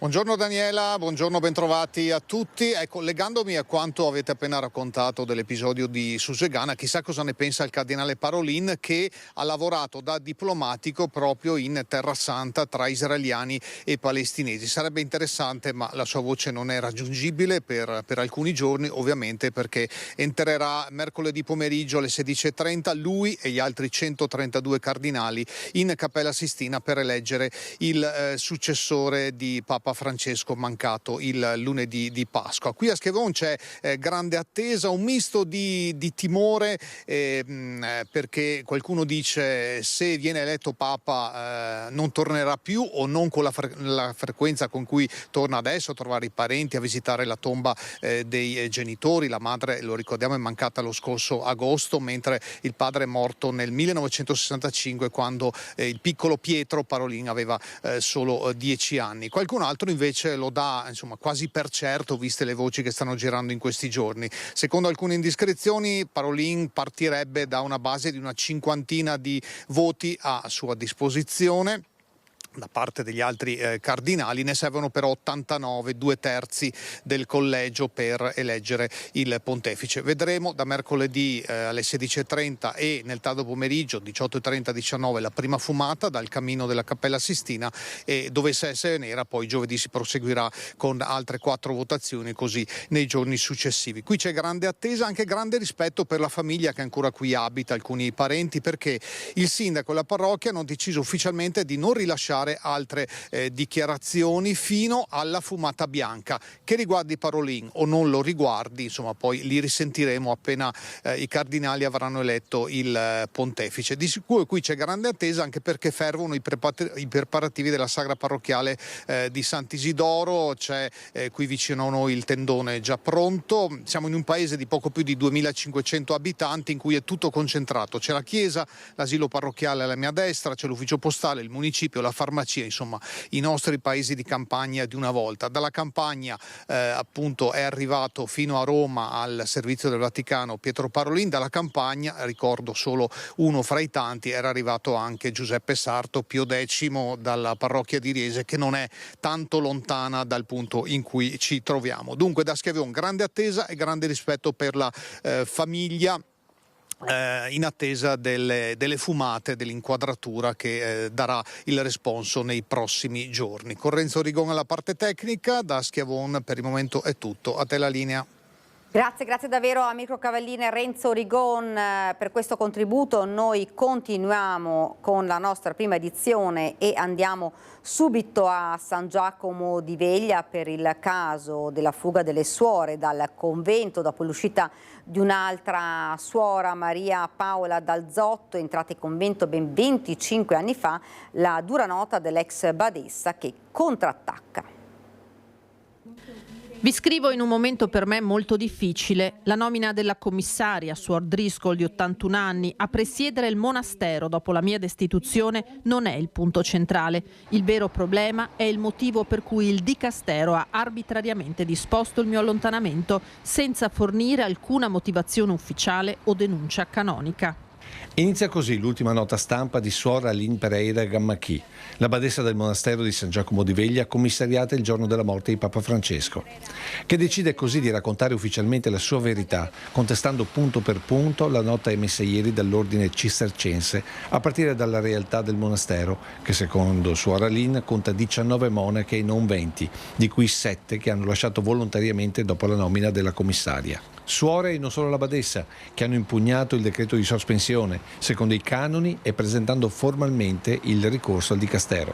Buongiorno Daniela, buongiorno, bentrovati a tutti. Ecco, legandomi a quanto avete appena raccontato dell'episodio di Susegana, chissà cosa ne pensa il cardinale Parolin, che ha lavorato da diplomatico proprio in Terra Santa tra israeliani e palestinesi. Sarebbe interessante, ma la sua voce non è raggiungibile per alcuni giorni, ovviamente, perché entrerà mercoledì pomeriggio alle 16:30 lui e gli altri 132 cardinali in Cappella Sistina per eleggere il successore di Papa Francesco, mancato il lunedì di Pasqua. Qui a Schiavon c'è grande attesa, un misto di timore perché qualcuno dice se viene eletto Papa non tornerà più, o non con la frequenza con cui torna adesso, a trovare i parenti, a visitare la tomba dei genitori. La madre, lo ricordiamo, è mancata lo scorso agosto, mentre il padre è morto nel 1965, quando il piccolo Pietro Parolin aveva solo 10 anni. Qualcun altro invece lo dà quasi per certo, viste le voci che stanno girando in questi giorni. Secondo alcune indiscrezioni Parolin partirebbe da una base di una 50ina di voti a sua disposizione da parte degli altri cardinali. Ne servono però 89, 2/3 del collegio per eleggere il pontefice. Vedremo da mercoledì alle 16:30 e nel tardo pomeriggio 18:30-19 la prima fumata dal cammino della Cappella Sistina, e dovesse essere nera poi giovedì si proseguirà con altre 4 votazioni, così nei giorni successivi. Qui c'è grande attesa, anche grande rispetto per la famiglia che ancora qui abita, alcuni parenti, perché il sindaco e la parrocchia hanno deciso ufficialmente di non rilasciare altre dichiarazioni fino alla fumata bianca, che riguardi Parolin o non lo riguardi, poi li risentiremo appena i cardinali avranno eletto il pontefice. Di sicuro qui c'è grande attesa, anche perché fervono i preparativi della sagra parrocchiale di Sant'Isidoro. C'è qui vicino a noi il tendone già pronto. Siamo in un paese di poco più di 2500 abitanti in cui è tutto concentrato. C'è la chiesa, l'asilo parrocchiale alla mia destra, c'è l'ufficio postale, il municipio, la farmacia, i nostri paesi di campagna di una volta. Dalla campagna appunto è arrivato fino a Roma al servizio del Vaticano Pietro Parolin. Dalla campagna, ricordo solo uno fra i tanti, era arrivato anche Giuseppe Sarto, Pio X, dalla parrocchia di Riese, che non è tanto lontana dal punto in cui ci troviamo. Dunque da Schiavon grande attesa e grande rispetto per la famiglia, in attesa delle fumate, dell'inquadratura che darà il responso nei prossimi giorni. Con Renzo Rigon alla parte tecnica, da Schiavon per il momento è tutto. A te la linea. Grazie davvero a Mirko Cavallini e Renzo Rigon per questo contributo. Noi continuiamo con la nostra prima edizione e andiamo subito a San Giacomo di Veglia per il caso della fuga delle suore dal convento dopo l'uscita di un'altra suora, Maria Paola Dalzotto, entrata in convento ben 25 anni fa, la dura nota dell'ex badessa che contrattacca. Vi scrivo in un momento per me molto difficile. La nomina della commissaria, Suor Driscoll, di 81 anni, a presiedere il monastero dopo la mia destituzione non è il punto centrale. Il vero problema è il motivo per cui il dicastero ha arbitrariamente disposto il mio allontanamento senza fornire alcuna motivazione ufficiale o denuncia canonica. Inizia così l'ultima nota stampa di Suor Aline Pereira Gammachi, la badessa del monastero di San Giacomo di Veglia, commissariata il giorno della morte di Papa Francesco, che decide così di raccontare ufficialmente la sua verità, contestando punto per punto la nota emessa ieri dall'ordine cistercense, a partire dalla realtà del monastero, che secondo Suor Aline conta 19 monache e non 20, di cui 7 che hanno lasciato volontariamente dopo la nomina della commissaria. Suore e non solo la badessa, che hanno impugnato il decreto di sospensione, secondo i canoni e presentando formalmente il ricorso al dicastero.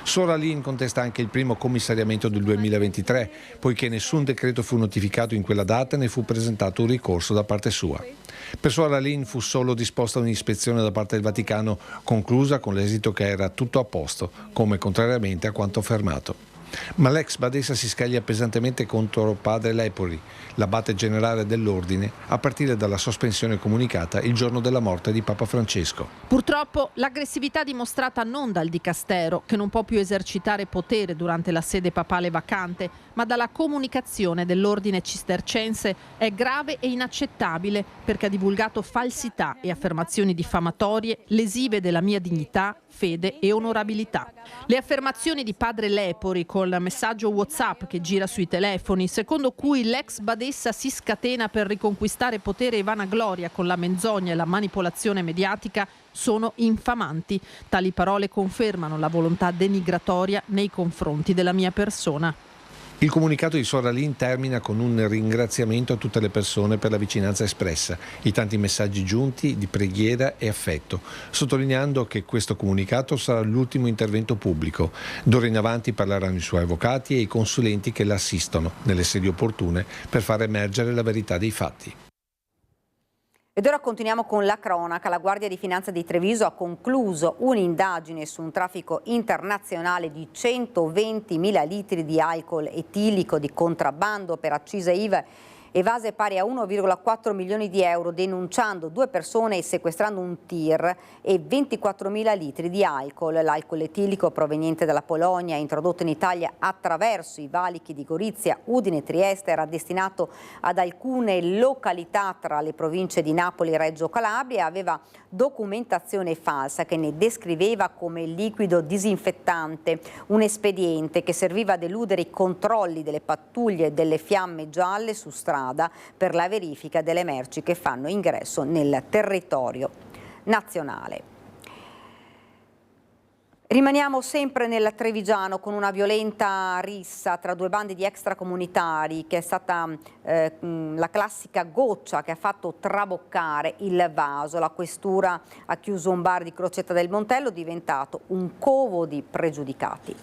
Suor Aline contesta anche il primo commissariamento del 2023, poiché nessun decreto fu notificato in quella data né fu presentato un ricorso da parte sua. Per Suor Aline fu solo disposta un'ispezione da parte del Vaticano, conclusa con l'esito che era tutto a posto, come contrariamente a quanto affermato. Ma l'ex badessa si scaglia pesantemente contro padre Lepori, l'abate generale dell'ordine, a partire dalla sospensione comunicata il giorno della morte di Papa Francesco. Purtroppo l'aggressività dimostrata non dal dicastero, che non può più esercitare potere durante la sede papale vacante, ma dalla comunicazione dell'ordine cistercense è grave e inaccettabile, perché ha divulgato falsità e affermazioni diffamatorie lesive della mia dignità, fede e onorabilità. Le affermazioni di padre Lepori col messaggio WhatsApp che gira sui telefoni, secondo cui l'ex badessa si scatena per riconquistare potere e vanagloria con la menzogna e la manipolazione mediatica, sono infamanti. Tali parole confermano la volontà denigratoria nei confronti della mia persona. Il comunicato di Suor Aline termina con un ringraziamento a tutte le persone per la vicinanza espressa, i tanti messaggi giunti di preghiera e affetto, sottolineando che questo comunicato sarà l'ultimo intervento pubblico. D'ora in avanti parleranno i suoi avvocati e i consulenti che la assistono nelle sedi opportune per far emergere la verità dei fatti. Ed ora continuiamo con la cronaca. La Guardia di Finanza di Treviso ha concluso un'indagine su un traffico internazionale di 120.000 litri di alcol etilico di contrabbando per accise IVA evase pari a 1,4 milioni di euro, denunciando 2 persone e sequestrando un tir e 24.000 litri di alcol. L'alcol etilico proveniente dalla Polonia, introdotto in Italia attraverso i valichi di Gorizia, Udine e Trieste, era destinato ad alcune località tra le province di Napoli e Reggio Calabria e aveva documentazione falsa che ne descriveva come liquido disinfettante, un espediente che serviva ad eludere i controlli delle pattuglie delle fiamme gialle su strada per la verifica delle merci che fanno ingresso nel territorio nazionale. Rimaniamo sempre nel Trevigiano con una violenta rissa tra 2 bande di extracomunitari che è stata la classica goccia che ha fatto traboccare il vaso. La questura ha chiuso un bar di Crocetta del Montello, diventato un covo di pregiudicati.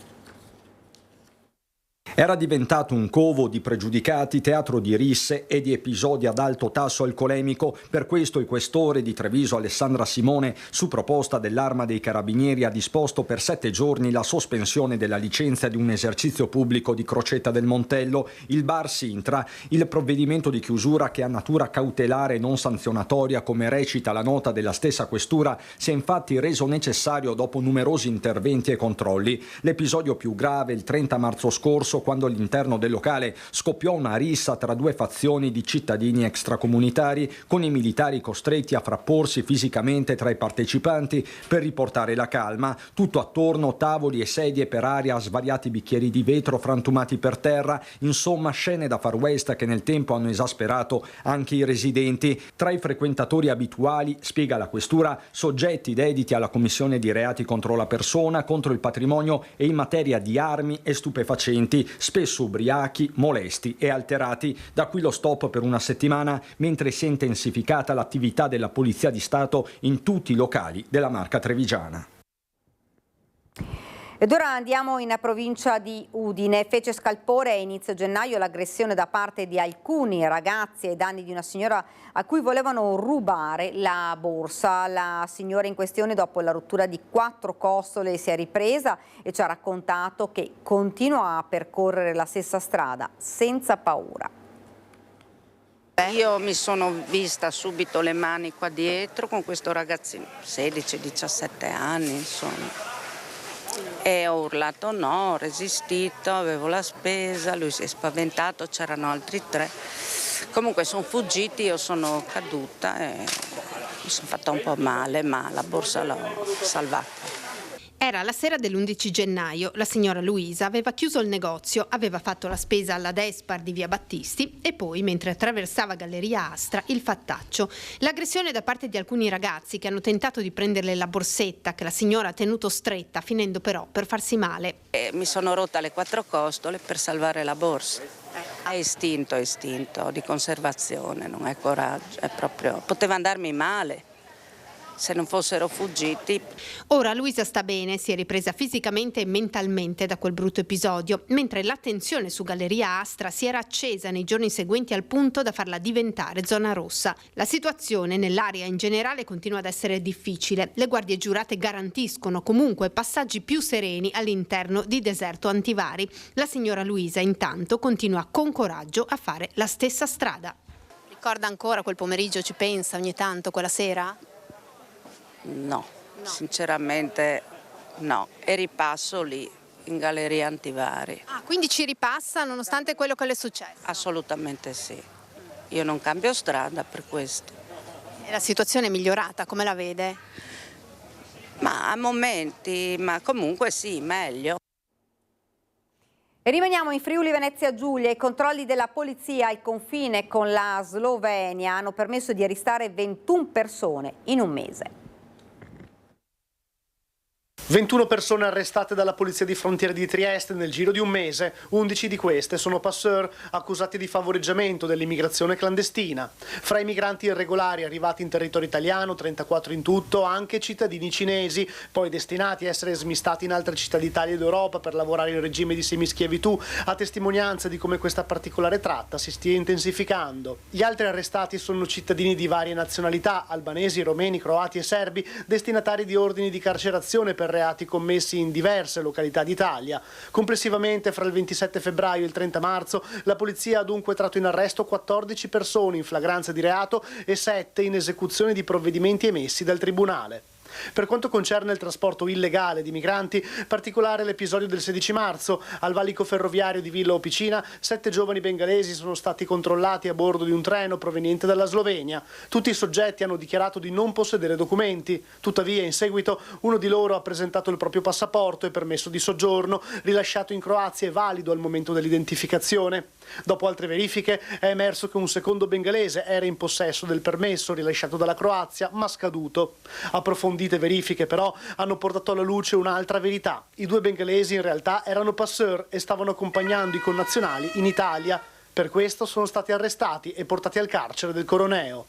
Era diventato un covo di pregiudicati, teatro di risse e di episodi ad alto tasso alcolemico. Per questo il questore di Treviso Alessandra Simone, su proposta dell'Arma dei Carabinieri, ha disposto per 7 giorni la sospensione della licenza di un esercizio pubblico di Crocetta del Montello, il bar Sintra. Il provvedimento di chiusura, che ha natura cautelare e non sanzionatoria, come recita la nota della stessa questura, si è infatti reso necessario dopo numerosi interventi e controlli. L'episodio più grave, il 30 marzo scorso, quando all'interno del locale scoppiò una rissa tra 2 fazioni di cittadini extracomunitari, con i militari costretti a frapporsi fisicamente tra i partecipanti per riportare la calma. Tutto attorno tavoli e sedie per aria, svariati bicchieri di vetro frantumati per terra, insomma scene da Far West che nel tempo hanno esasperato anche i residenti. Tra i frequentatori abituali, spiega la questura, soggetti dediti alla commissione di reati contro la persona, contro il patrimonio e in materia di armi e stupefacenti, spesso ubriachi, molesti e alterati. Da qui lo stop per una settimana, mentre si è intensificata l'attività della Polizia di Stato in tutti i locali della Marca trevigiana. Ed ora andiamo in provincia di Udine. Fece scalpore a inizio gennaio l'aggressione da parte di alcuni ragazzi ai danni di una signora a cui volevano rubare la borsa. La signora in questione, dopo la rottura di 4 costole, si è ripresa e ci ha raccontato che continua a percorrere la stessa strada senza paura. Io mi sono vista subito le mani qua dietro con questo ragazzino, 16-17 anni insomma. E ho urlato no, ho resistito, avevo la spesa, lui si è spaventato, c'erano altri 3. Comunque sono fuggiti, io sono caduta e Mi sono fatta un po' male, ma la borsa l'ho salvata. Era la sera dell'11 gennaio, la signora Luisa aveva chiuso il negozio, aveva fatto la spesa alla Despar di via Battisti e poi, mentre attraversava Galleria Astra, il fattaccio. L'aggressione da parte di alcuni ragazzi che hanno tentato di prenderle la borsetta che la signora ha tenuto stretta, finendo però per farsi male. Mi sono rotta le 4 costole per salvare la borsa. È istinto di conservazione, non è coraggio, è proprio... Poteva andarmi male se non fossero fuggiti. Ora Luisa sta bene, si è ripresa fisicamente e mentalmente da quel brutto episodio, mentre l'attenzione su Galleria Astra si era accesa nei giorni seguenti al punto da farla diventare zona rossa. La situazione nell'area in generale continua ad essere difficile. Le guardie giurate garantiscono comunque passaggi più sereni all'interno di Deserto Antivari. La signora Luisa intanto continua con coraggio a fare la stessa strada. Ricorda ancora quel pomeriggio, ci pensa ogni tanto, quella sera? No, sinceramente no, e ripasso lì in Galleria Antivari. Quindi ci ripassa nonostante quello che le è successo? Assolutamente sì, io non cambio strada per questo. E la situazione è migliorata, come la vede? Ma a momenti, ma comunque sì, meglio. E rimaniamo in Friuli Venezia Giulia. I controlli della polizia al confine con la Slovenia hanno permesso di arrestare 21 persone in un mese. 21 persone arrestate dalla Polizia di Frontiera di Trieste nel giro di un mese. 11 di queste sono passeur accusati di favoreggiamento dell'immigrazione clandestina. Fra i migranti irregolari arrivati in territorio italiano, 34 in tutto, anche cittadini cinesi, poi destinati a essere smistati in altre città d'Italia ed Europa per lavorare in regime di semischiavitù, a testimonianza di come questa particolare tratta si stia intensificando. Gli altri arrestati sono cittadini di varie nazionalità, albanesi, romeni, croati e serbi, destinatari di ordini di carcerazione per reati commessi in diverse località d'Italia. Complessivamente, fra il 27 febbraio e il 30 marzo, la polizia ha dunque tratto in arresto 14 persone in flagranza di reato e 7 in esecuzione di provvedimenti emessi dal Tribunale. Per quanto concerne il trasporto illegale di migranti, particolare l'episodio del 16 marzo. Al valico ferroviario di Villa Opicina, 7 giovani bengalesi sono stati controllati a bordo di un treno proveniente dalla Slovenia. Tutti i soggetti hanno dichiarato di non possedere documenti. Tuttavia, in seguito, uno di loro ha presentato il proprio passaporto e permesso di soggiorno, rilasciato in Croazia e valido al momento dell'identificazione. Dopo altre verifiche è emerso che un secondo bengalese era in possesso del permesso rilasciato dalla Croazia, ma scaduto. Approfondite verifiche però hanno portato alla luce un'altra verità. I 2 bengalesi in realtà erano passeur e stavano accompagnando i connazionali in Italia. Per questo sono stati arrestati e portati al carcere del Coroneo.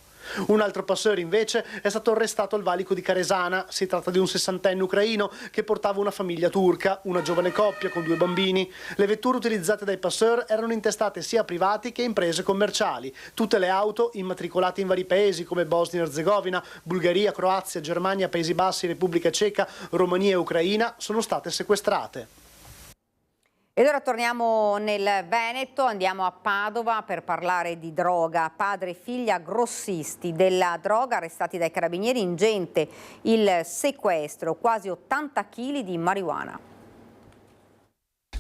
Un altro passeur invece è stato arrestato al valico di Caresana. Si tratta di un 60enne ucraino che portava una famiglia turca, una giovane coppia con 2 bambini. Le vetture utilizzate dai passeur erano intestate sia a privati che a imprese commerciali. Tutte le auto, immatricolate in vari paesi come Bosnia e Erzegovina, Bulgaria, Croazia, Germania, Paesi Bassi, Repubblica Ceca, Romania e Ucraina, sono state sequestrate. Ed ora torniamo nel Veneto, andiamo a Padova per parlare di droga. Padre e figlia grossisti della droga arrestati dai carabinieri, ingente il sequestro, quasi 80 kg di marijuana.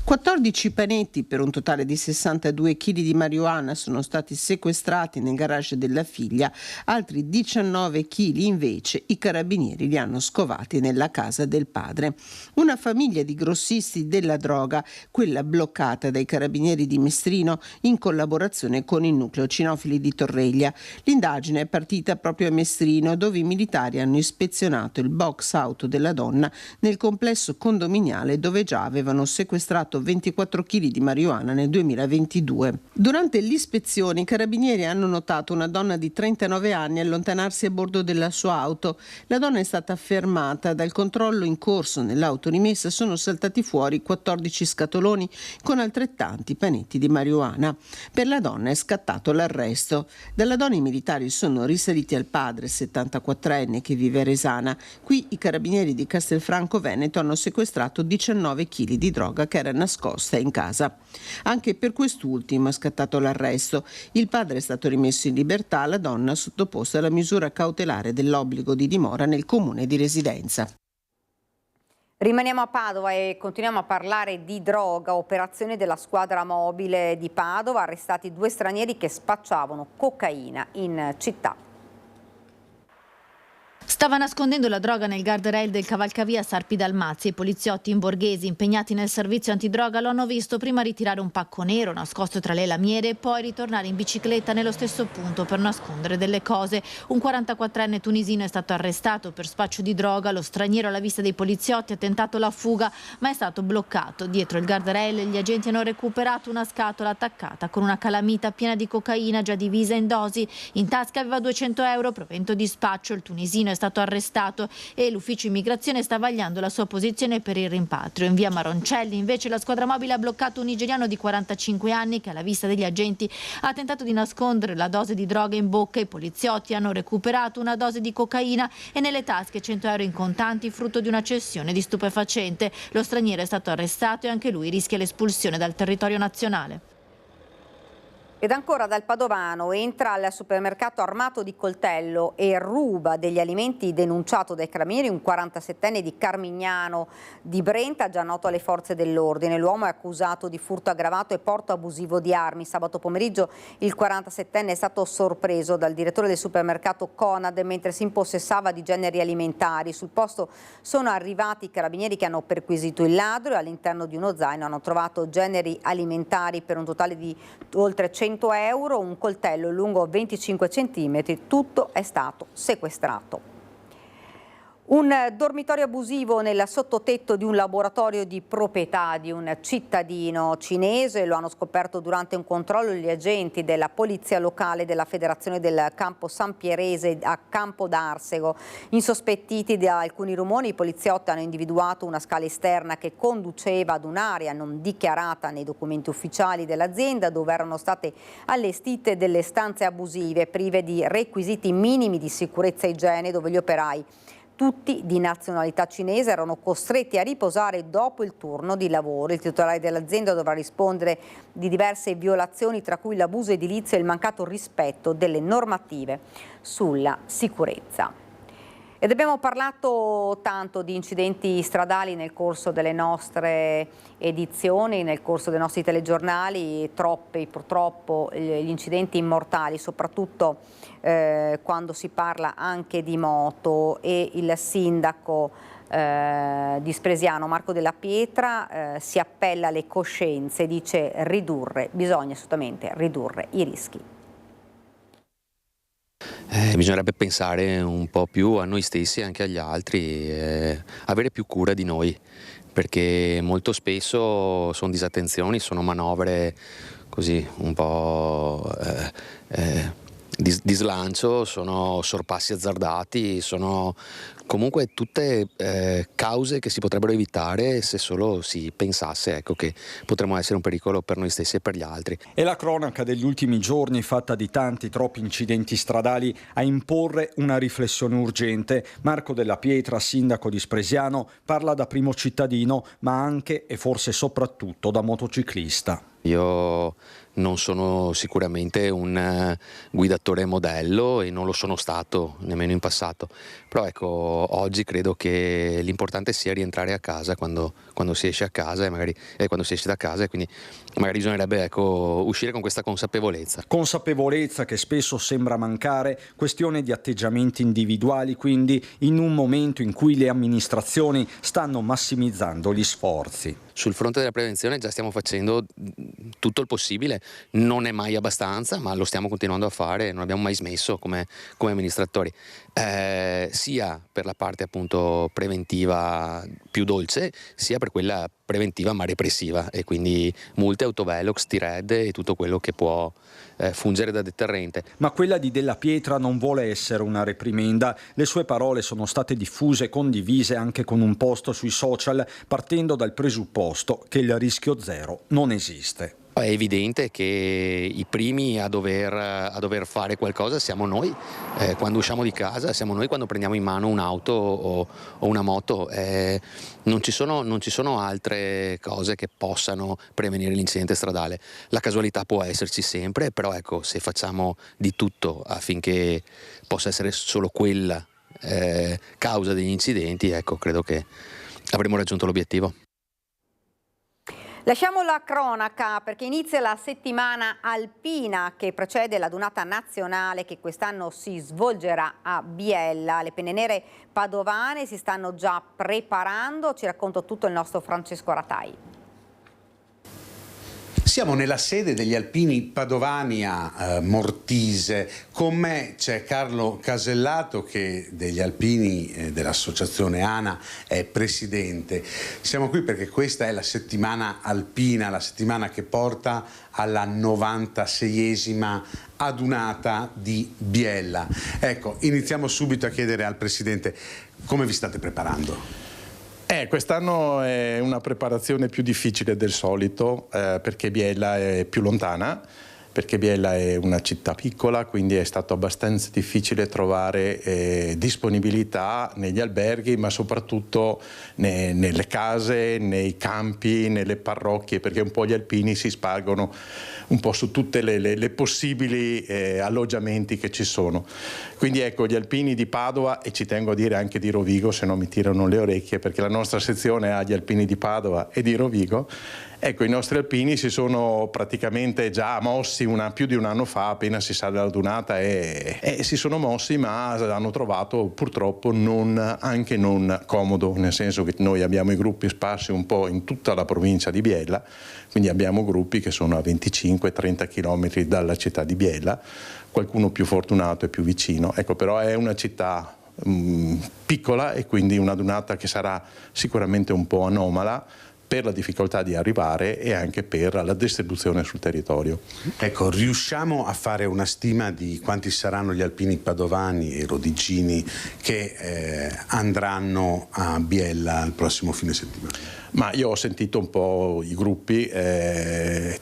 14 panetti per un totale di 62 kg di marijuana sono stati sequestrati nel garage della figlia, altri 19 kg invece i carabinieri li hanno scovati nella casa del padre. Una famiglia di grossisti della droga, quella bloccata dai carabinieri di Mestrino in collaborazione con il nucleo cinofili di Torreglia. L'indagine è partita proprio a Mestrino, dove i militari hanno ispezionato il box auto della donna nel complesso condominiale dove già avevano sequestrato 24 kg di marijuana nel 2022. Durante l'ispezione i carabinieri hanno notato una donna di 39 anni allontanarsi a bordo della sua auto. La donna è stata fermata. Dal controllo in corso nell'auto rimessa sono saltati fuori 14 scatoloni con altrettanti panetti di marijuana. Per la donna è scattato l'arresto. Dalla donna i militari sono risaliti al padre, 74enne, che vive a Resana. Qui i carabinieri di Castelfranco Veneto hanno sequestrato 19 kg di droga che era nascosta in casa. Anche per quest'ultimo è scattato l'arresto. Il padre è stato rimesso in libertà, la donna sottoposta alla misura cautelare dell'obbligo di dimora nel comune di residenza. Rimaniamo a Padova e continuiamo a parlare di droga. Operazione della squadra mobile di Padova, arrestati 2 stranieri che spacciavano cocaina in città. Stava nascondendo la droga nel guardrail del cavalcavia Sarpi Dalmazia. I poliziotti in borghesi impegnati nel servizio antidroga lo hanno visto prima ritirare un pacco nero nascosto tra le lamiere e poi ritornare in bicicletta nello stesso punto per nascondere delle cose. Un 44enne tunisino è stato arrestato per spaccio di droga. Lo straniero, alla vista dei poliziotti, ha tentato la fuga ma è stato bloccato. Dietro il guardrail gli agenti hanno recuperato una scatola attaccata con una calamita piena di cocaina già divisa in dosi. In tasca aveva 200 euro provento di spaccio. Il tunisino è stato arrestato e l'ufficio immigrazione sta vagliando la sua posizione per il rimpatrio. In via Maroncelli invece la squadra mobile ha bloccato un nigeriano di 45 anni che alla vista degli agenti ha tentato di nascondere la dose di droga in bocca. I poliziotti hanno recuperato una dose di cocaina e nelle tasche 100 euro in contanti frutto di una cessione di stupefacente. Lo straniero è stato arrestato e anche lui rischia l'espulsione dal territorio nazionale. Ed ancora dal Padovano, entra al supermercato armato di coltello e ruba degli alimenti, denunciato dai carabinieri un 47enne di Carmignano di Brenta, già noto alle forze dell'ordine. L'uomo è accusato di furto aggravato e porto abusivo di armi. Sabato pomeriggio il 47enne è stato sorpreso dal direttore del supermercato Conad mentre si impossessava di generi alimentari. Sul posto sono arrivati i carabinieri che hanno perquisito il ladro e all'interno di uno zaino hanno trovato generi alimentari per un totale di oltre 100 euro, un coltello lungo 25 cm, tutto è stato sequestrato. Un dormitorio abusivo nel sottotetto di un laboratorio di proprietà di un cittadino cinese, lo hanno scoperto durante un controllo gli agenti della polizia locale della Federazione del Campo San Pierese a Campo d'Arsego. Insospettiti da alcuni rumori, i poliziotti hanno individuato una scala esterna che conduceva ad un'area non dichiarata nei documenti ufficiali dell'azienda, dove erano state allestite delle stanze abusive prive di requisiti minimi di sicurezza e igiene, dove gli operai, tutti di nazionalità cinese, erano costretti a riposare dopo il turno di lavoro. Il titolare dell'azienda dovrà rispondere di diverse violazioni, tra cui l'abuso edilizio e il mancato rispetto delle normative sulla sicurezza. Ed abbiamo parlato tanto di incidenti stradali nel corso delle nostre edizioni, nel corso dei nostri telegiornali, troppi purtroppo gli incidenti mortali, soprattutto quando si parla anche di moto, e il sindaco di Spresiano, Marco Della Pietra, si appella alle coscienze, dice bisogna assolutamente ridurre i rischi. Bisognerebbe pensare un po' più a noi stessi e anche agli altri, avere più cura di noi, perché molto spesso sono disattenzioni, sono manovre così un po' di slancio, sono sorpassi azzardati, sono comunque tutte cause che si potrebbero evitare se solo si pensasse, ecco, che potremmo essere un pericolo per noi stessi e per gli altri. È la cronaca degli ultimi giorni, fatta di tanti troppi incidenti stradali, a imporre una riflessione urgente. Marco Della Pietra, sindaco di Spresiano, parla da primo cittadino, ma anche e forse soprattutto da motociclista. Io non sono sicuramente un guidatore modello e non lo sono stato nemmeno in passato, però ecco, oggi credo che l'importante sia rientrare a casa quando si esce a casa e quando si esce da casa, e quindi magari bisognerebbe uscire con questa consapevolezza. Consapevolezza che spesso sembra mancare, questione di atteggiamenti individuali, quindi in un momento in cui le amministrazioni stanno massimizzando gli sforzi. Sul fronte della prevenzione già stiamo facendo tutto il possibile, non è mai abbastanza, ma lo stiamo continuando a fare, non abbiamo mai smesso come amministratori, sia per la parte appunto preventiva più dolce, sia per quella preventiva ma repressiva, e quindi multe, autovelox, T-Red e tutto quello che può fungere da deterrente. Ma quella di Della Pietra non vuole essere una reprimenda. Le sue parole sono state diffuse e condivise anche con un post sui social, partendo dal presupposto che il rischio zero non esiste. È evidente che i primi a dover fare qualcosa siamo noi, quando usciamo di casa, siamo noi quando prendiamo in mano un'auto o una moto. Non ci sono altre cose che possano prevenire l'incidente stradale. La casualità può esserci sempre, però ecco, se facciamo di tutto affinché possa essere solo quella causa degli incidenti, ecco, credo che avremo raggiunto l'obiettivo. Lasciamo la cronaca perché inizia la settimana alpina che precede la Dunata nazionale che quest'anno si svolgerà a Biella. Le penne nere padovane si stanno già preparando, ci racconta tutto il nostro Francesco Ratai. Siamo nella sede degli alpini padovani a Mortise. Con me c'è Carlo Casellato che degli alpini dell'associazione ANA è presidente. Siamo qui perché questa è la settimana alpina, la settimana che porta alla 96esima adunata di Biella. Ecco, iniziamo subito a chiedere al presidente come vi state preparando. Quest'anno è una preparazione più difficile del solito perché Biella è più lontana, perché Biella è una città piccola, quindi è stato abbastanza difficile trovare disponibilità negli alberghi, ma soprattutto nelle case, nei campi, nelle parrocchie, perché un po' gli alpini si spargono un po' su tutte le possibili alloggiamenti che ci sono. Quindi ecco, gli alpini di Padova, e ci tengo a dire anche di Rovigo, se no mi tirano le orecchie, perché la nostra sezione ha gli alpini di Padova e di Rovigo. Ecco, i nostri alpini si sono praticamente già mossi più di un anno fa, appena si sale alla dunata, e si sono mossi, ma hanno trovato purtroppo anche non comodo, nel senso che noi abbiamo i gruppi sparsi un po' in tutta la provincia di Biella, quindi abbiamo gruppi che sono a 25-30 km dalla città di Biella, qualcuno più fortunato e più vicino. Ecco, però è una città piccola e quindi una dunata che sarà sicuramente un po' anomala per la difficoltà di arrivare e anche per la distribuzione sul territorio. Ecco, riusciamo a fare una stima di quanti saranno gli alpini padovani e rodigini che andranno a Biella il prossimo fine settimana? Ma io ho sentito un po' i gruppi,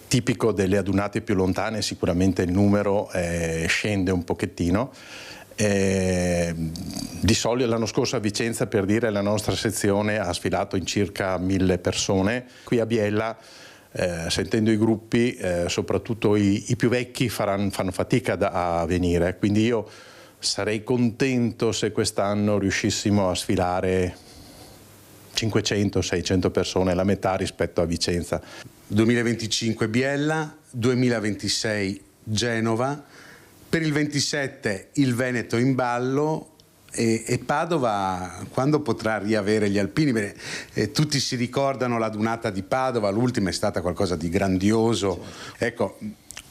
tipico delle adunate più lontane sicuramente il numero scende un pochettino. Di solito l'anno scorso a Vicenza, per dire, la nostra sezione ha sfilato in circa 1000 persone. Qui a Biella, sentendo i gruppi, soprattutto i più vecchi fanno fatica a venire, quindi io sarei contento se quest'anno riuscissimo a sfilare 500-600 persone, la metà rispetto a Vicenza. 2025 Biella, 2026 Genova, per il 27 il Veneto in ballo e Padova quando potrà riavere gli alpini? Beh, tutti si ricordano la dunata di Padova, l'ultima è stata qualcosa di grandioso. Ecco,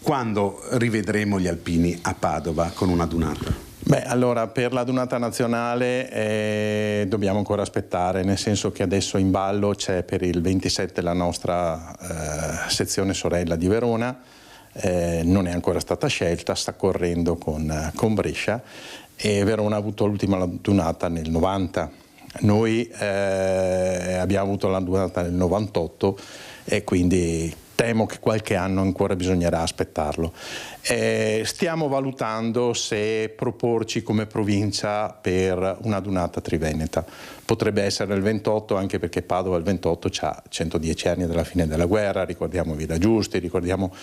quando rivedremo gli alpini a Padova con una dunata? Beh, allora per la dunata nazionale dobbiamo ancora aspettare, nel senso che adesso in ballo c'è per il 27 la nostra sezione sorella di Verona. Non è ancora stata scelta, sta correndo con Brescia, e Verona ha avuto l'ultima dunata nel 90, noi abbiamo avuto la dunata nel 98 e quindi temo che qualche anno ancora bisognerà aspettarlo. Stiamo valutando se proporci come provincia per una dunata triveneta. Potrebbe essere il 28, anche perché Padova il 28 ha 110 anni dalla fine della guerra, ricordiamo Villa Giusti, ricordiamo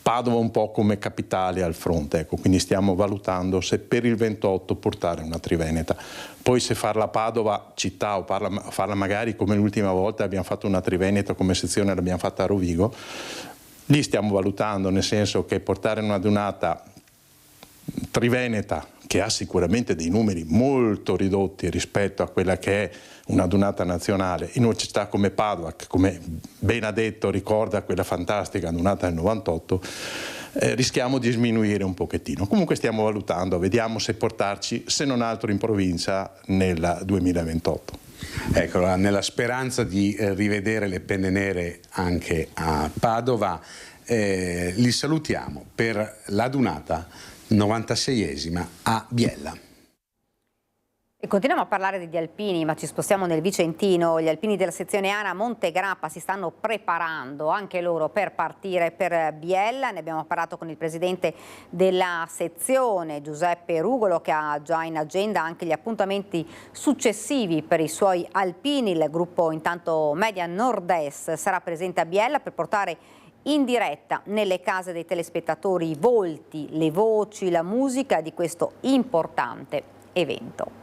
Padova un po' come capitale al fronte, ecco, quindi stiamo valutando se per il 28 portare una triveneta. Poi se farla a Padova città o farla magari come l'ultima volta abbiamo fatto una triveneta come sezione, l'abbiamo fatta a Rovigo, lì stiamo valutando, nel senso che portare una dunata triveneta che ha sicuramente dei numeri molto ridotti rispetto a quella che è una dunata nazionale in una città come Padova, che come ben ha detto ricorda quella fantastica dunata del 98, rischiamo di sminuire un pochettino. Comunque stiamo valutando, vediamo se portarci, se non altro in provincia, nel 2028. Ecco, nella speranza di rivedere le penne nere anche a Padova, li salutiamo per la dunata 96esima a Biella. E continuiamo a parlare degli alpini, ma ci spostiamo nel Vicentino. Gli alpini della sezione ANA Montegrappa si stanno preparando anche loro per partire per Biella. Ne abbiamo parlato con il presidente della sezione, Giuseppe Rugolo, che ha già in agenda anche gli appuntamenti successivi per i suoi alpini. Il gruppo intanto Media Nord-Est sarà presente a Biella per portare in diretta nelle case dei telespettatori i volti, le voci, la musica di questo importante evento.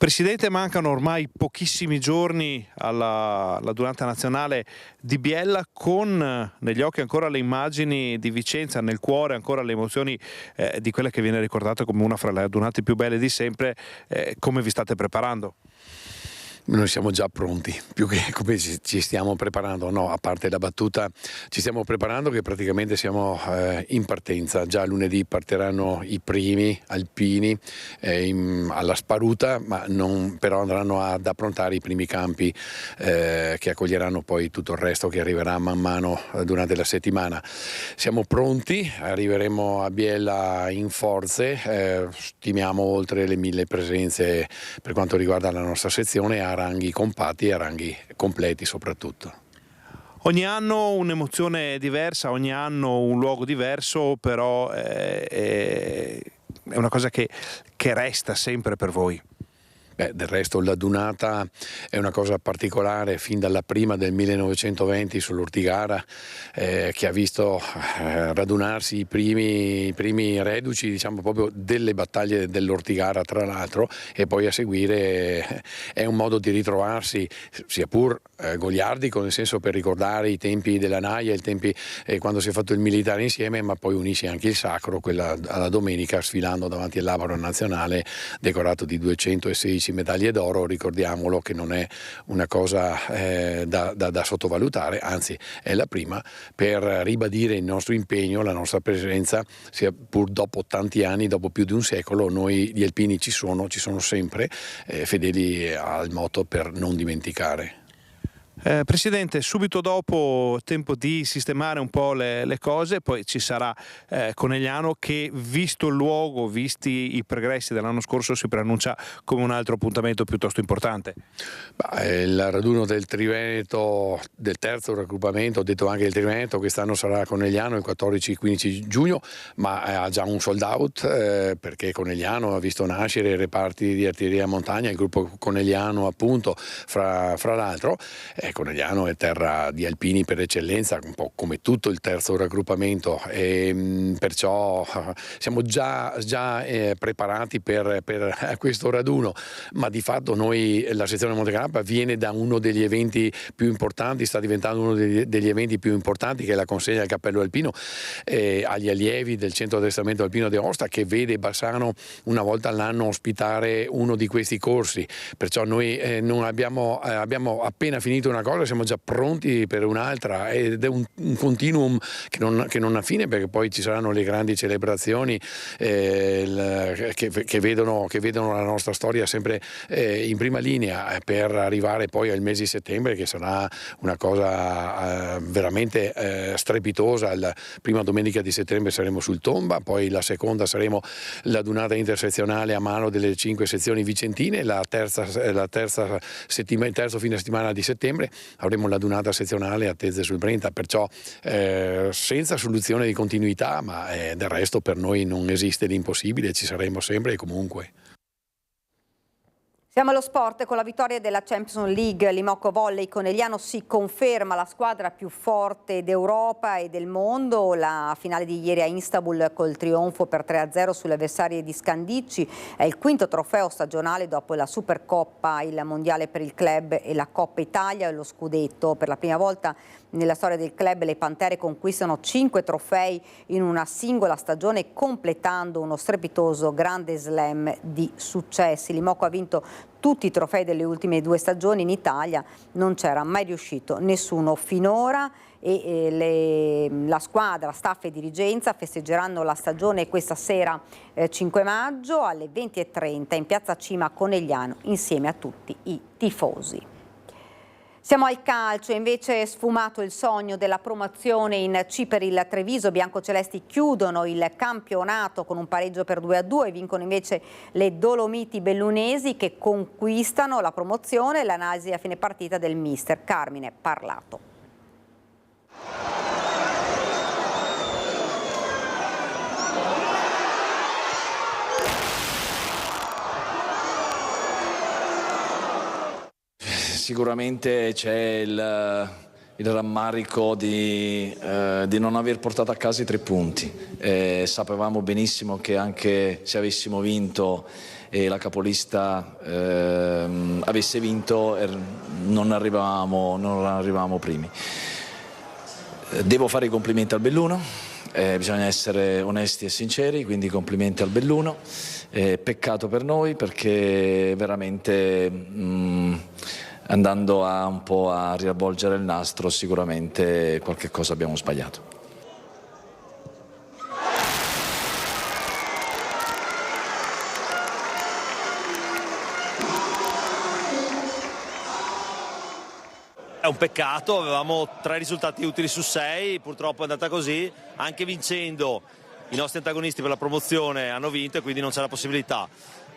Presidente, mancano ormai pochissimi giorni alla donata nazionale di Biella, con negli occhi ancora le immagini di Vicenza, nel cuore ancora le emozioni di quella che viene ricordata come una fra le adunate più belle di sempre. Come vi state preparando? Noi siamo già pronti, più che come ci stiamo preparando, no, a parte la battuta, ci stiamo preparando che praticamente siamo in partenza. Già lunedì partiranno i primi alpini alla Sparuta, ma però andranno ad approntare i primi campi che accoglieranno poi tutto il resto che arriverà man mano durante la settimana. Siamo pronti, arriveremo a Biella in forze, stimiamo oltre le 1000 presenze per quanto riguarda la nostra sezione, a ranghi compatti e a ranghi completi soprattutto. Ogni anno un'emozione diversa, ogni anno un luogo diverso, però è una cosa che resta sempre per voi. Del resto la dunata è una cosa particolare fin dalla prima del 1920 sull'Ortigara, che ha visto radunarsi i primi reduci, diciamo, proprio delle battaglie dell'Ortigara tra l'altro, e poi a seguire è un modo di ritrovarsi, sia pur goliardico, nel senso per ricordare i tempi della Naia, i tempi quando si è fatto il militare insieme, ma poi unisce anche il sacro, quella alla domenica, sfilando davanti al Labaro Nazionale decorato di 216 medaglie d'oro. Ricordiamolo che non è una cosa da sottovalutare, anzi è la prima, per ribadire il nostro impegno, la nostra presenza, sia pur dopo tanti anni, dopo più di un secolo. Noi gli alpini ci sono sempre, fedeli al motto per non dimenticare. Presidente, subito dopo tempo di sistemare un po' le cose, poi ci sarà Conegliano che, visto il luogo, visti i progressi dell'anno scorso, si preannuncia come un altro appuntamento piuttosto importante. Il raduno del Triveneto, del terzo raggruppamento, detto anche il Triveneto, quest'anno sarà a Conegliano il 14-15 giugno, ma ha già un sold out perché Conegliano ha visto nascere i reparti di artiglieria a montagna, il gruppo Conegliano appunto fra l'altro. Conegliano è terra di alpini per eccellenza, un po' come tutto il terzo raggruppamento, e perciò siamo già preparati per questo raduno, ma di fatto noi, la sezione Monte Grappa, viene da uno degli eventi più importanti, sta diventando uno degli eventi più importanti, che è la consegna del cappello alpino agli allievi del centro addestramento alpino di Aosta, che vede Bassano una volta all'anno ospitare uno di questi corsi. Perciò noi non abbiamo appena finito una cosa, siamo già pronti per un'altra, ed è un continuum che non ha fine, perché poi ci saranno le grandi celebrazioni che vedono la nostra storia sempre in prima linea, per arrivare poi al mese di settembre, che sarà una cosa veramente strepitosa. La prima domenica di settembre saremo sul Tomba, poi la seconda saremo la dunata intersezionale a mano delle 5 sezioni vicentine, il terzo fine settimana di settembre avremo la dunata sezionale a Tezze sul Brenta, perciò senza soluzione di continuità, ma del resto per noi non esiste l'impossibile, ci saremo sempre e comunque. Siamo allo sport con la vittoria della Champions League. L'Imoco Volley Conegliano si conferma la squadra più forte d'Europa e del mondo. La finale di ieri a Istanbul col trionfo per 3-0 sulle avversarie di Scandicci è il quinto trofeo stagionale dopo la Supercoppa, il Mondiale per il club e la Coppa Italia e lo scudetto. Per la prima volta nella storia del club le Pantere conquistano 5 trofei in una singola stagione, completando uno strepitoso grande slam di successi. L'Imoco ha vinto tutti i trofei delle ultime 2 stagioni in Italia, non c'era mai riuscito nessuno finora, e la squadra, staff e dirigenza festeggeranno la stagione questa sera 5 maggio alle 20:30 in piazza Cima a Conegliano insieme a tutti i tifosi. Siamo al calcio, invece sfumato il sogno della promozione in C per il Treviso. Biancocelesti chiudono il campionato con un pareggio per 2-2, vincono invece le Dolomiti Bellunesi che conquistano la promozione. L'analisi a fine partita del mister Carmine Parlato. Sicuramente c'è il rammarico di non aver portato a casa i 3 punti. Sapevamo benissimo che anche se avessimo vinto e la capolista avesse vinto, non arrivavamo primi. Devo fare i complimenti al Belluno, bisogna essere onesti e sinceri, quindi complimenti al Belluno. Peccato per noi perché veramente andando un po' a riavvolgere il nastro sicuramente qualche cosa abbiamo sbagliato. È un peccato, avevamo 3 risultati utili su 6, purtroppo è andata così, anche vincendo i nostri antagonisti per la promozione hanno vinto e quindi non c'è la possibilità.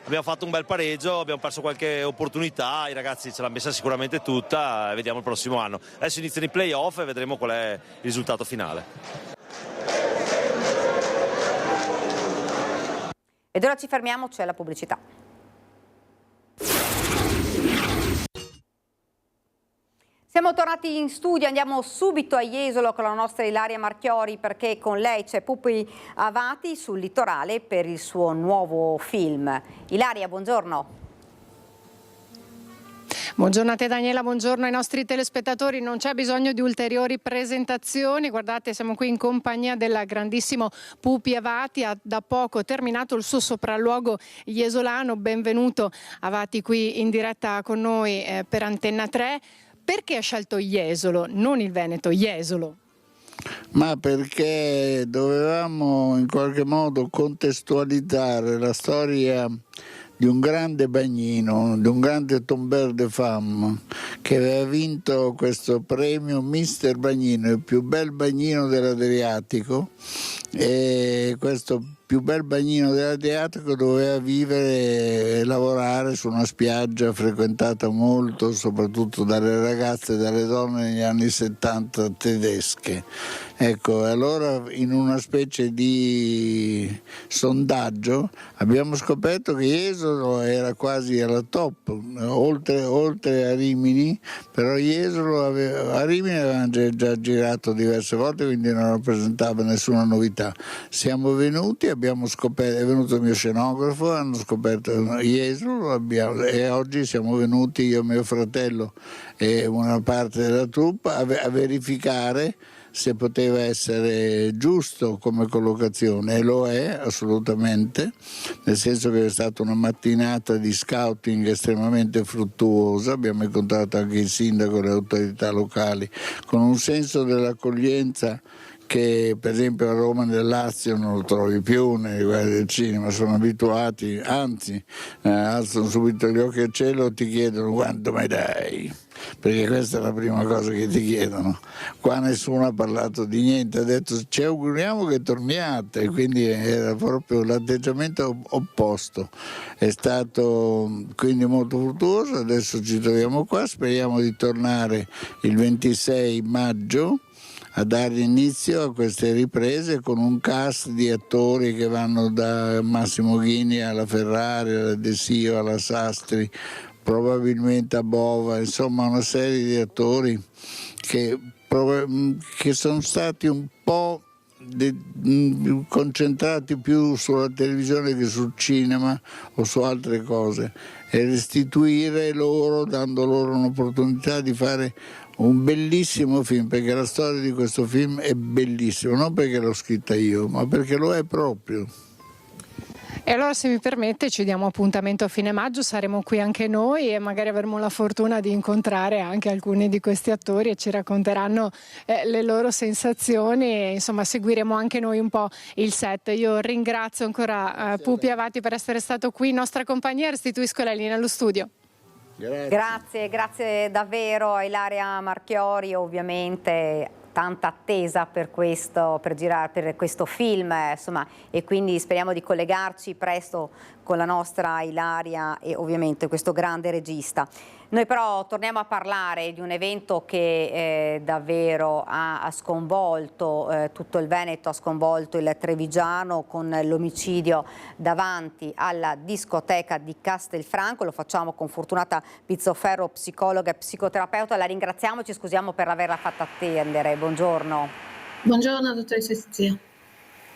Abbiamo fatto un bel pareggio, abbiamo perso qualche opportunità, i ragazzi ce l'hanno messa sicuramente tutta e vediamo il prossimo anno. Adesso iniziano i play-off e vedremo qual è il risultato finale. Ed ora ci fermiamo, c'è la pubblicità. Siamo tornati in studio, andiamo subito a Jesolo con la nostra Ilaria Marchiori perché con lei c'è Pupi Avati sul litorale per il suo nuovo film. Ilaria, buongiorno. Buongiorno a te Daniela, buongiorno ai nostri telespettatori. Non c'è bisogno di ulteriori presentazioni, guardate siamo qui in compagnia del grandissimo Pupi Avati, ha da poco terminato il suo sopralluogo jesolano. Benvenuto Avati qui in diretta con noi per Antenna 3. Perché ha scelto Jesolo, non il Veneto, Jesolo? Ma perché dovevamo in qualche modo contestualizzare la storia di un grande bagnino, di un grande tombeur de femme che aveva vinto questo premio Mister Bagnino, il più bel bagnino dell'Adriatico, e questo più bel bagnino dell'Adriatico doveva vivere e lavorare su una spiaggia frequentata molto soprattutto dalle ragazze e dalle donne negli anni 70 tedesche. Ecco, allora in una specie di sondaggio abbiamo scoperto che Jesolo era quasi alla top, oltre a Rimini, però a Rimini avevano già girato diverse volte, quindi non rappresentava nessuna novità. Siamo venuti, abbiamo scoperto, è venuto il mio scenografo, hanno scoperto Jesolo e oggi siamo venuti io e mio fratello e una parte della troupe a verificare se poteva essere giusto come collocazione, e lo è assolutamente, nel senso che è stata una mattinata di scouting estremamente fruttuosa, abbiamo incontrato anche il sindaco e le autorità locali con un senso dell'accoglienza che per esempio a Roma e nel Lazio non lo trovi più nei luoghi del cinema, sono abituati, anzi alzano subito gli occhi al cielo e ti chiedono quanto mi dai, perché questa è la prima cosa che ti chiedono. Qua nessuno ha parlato di niente, ha detto ci auguriamo che torniate, quindi era proprio l'atteggiamento opposto. È stato quindi molto fruttuoso, adesso ci troviamo qua, speriamo di tornare il 26 maggio a dare inizio a queste riprese con un cast di attori che vanno da Massimo Ghini alla Ferrari, alla De Sio, alla Sastri, probabilmente a Bova, insomma una serie di attori che sono stati un po' concentrati più sulla televisione che sul cinema o su altre cose, e restituire loro, dando loro un'opportunità di fare un bellissimo film, perché la storia di questo film è bellissima, non perché l'ho scritta io, ma perché lo è proprio. E allora se mi permette ci diamo appuntamento a fine maggio, saremo qui anche noi e magari avremo la fortuna di incontrare anche alcuni di questi attori e ci racconteranno le loro sensazioni e insomma seguiremo anche noi un po' il set. Io ringrazio ancora Pupi Avati per essere stato qui in nostra compagnia e restituisco la linea allo studio. Grazie davvero a Ilaria Marchiori, ovviamente tanta attesa per girare per questo film, insomma, e quindi speriamo di collegarci presto con la nostra Ilaria e ovviamente questo grande regista. Noi però torniamo a parlare di un evento che davvero ha sconvolto tutto il Veneto, ha sconvolto il Trevigiano con l'omicidio davanti alla discoteca di Castelfranco. Lo facciamo con Fortunata Pizzoferro, psicologa e psicoterapeuta. La ringraziamo e ci scusiamo per averla fatta attendere. Buongiorno. Buongiorno dottoressa Zia.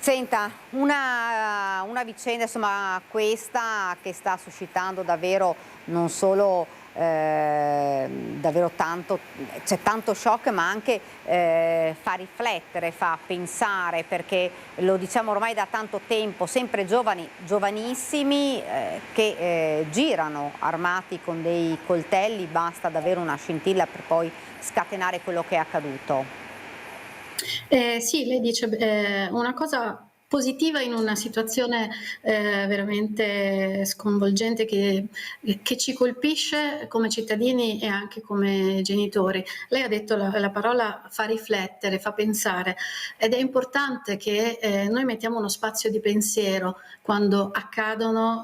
Senta, una vicenda, insomma, questa che sta suscitando davvero non solo davvero tanto, c'è tanto shock, ma anche fa riflettere, fa pensare, perché lo diciamo ormai da tanto tempo, sempre giovani, giovanissimi che girano armati con dei coltelli, basta davvero una scintilla per poi scatenare quello che è accaduto. Sì, lei dice una cosa positiva in una situazione veramente sconvolgente che ci colpisce come cittadini e anche come genitori. Lei ha detto la parola fa riflettere, fa pensare, ed è importante che noi mettiamo uno spazio di pensiero quando accadono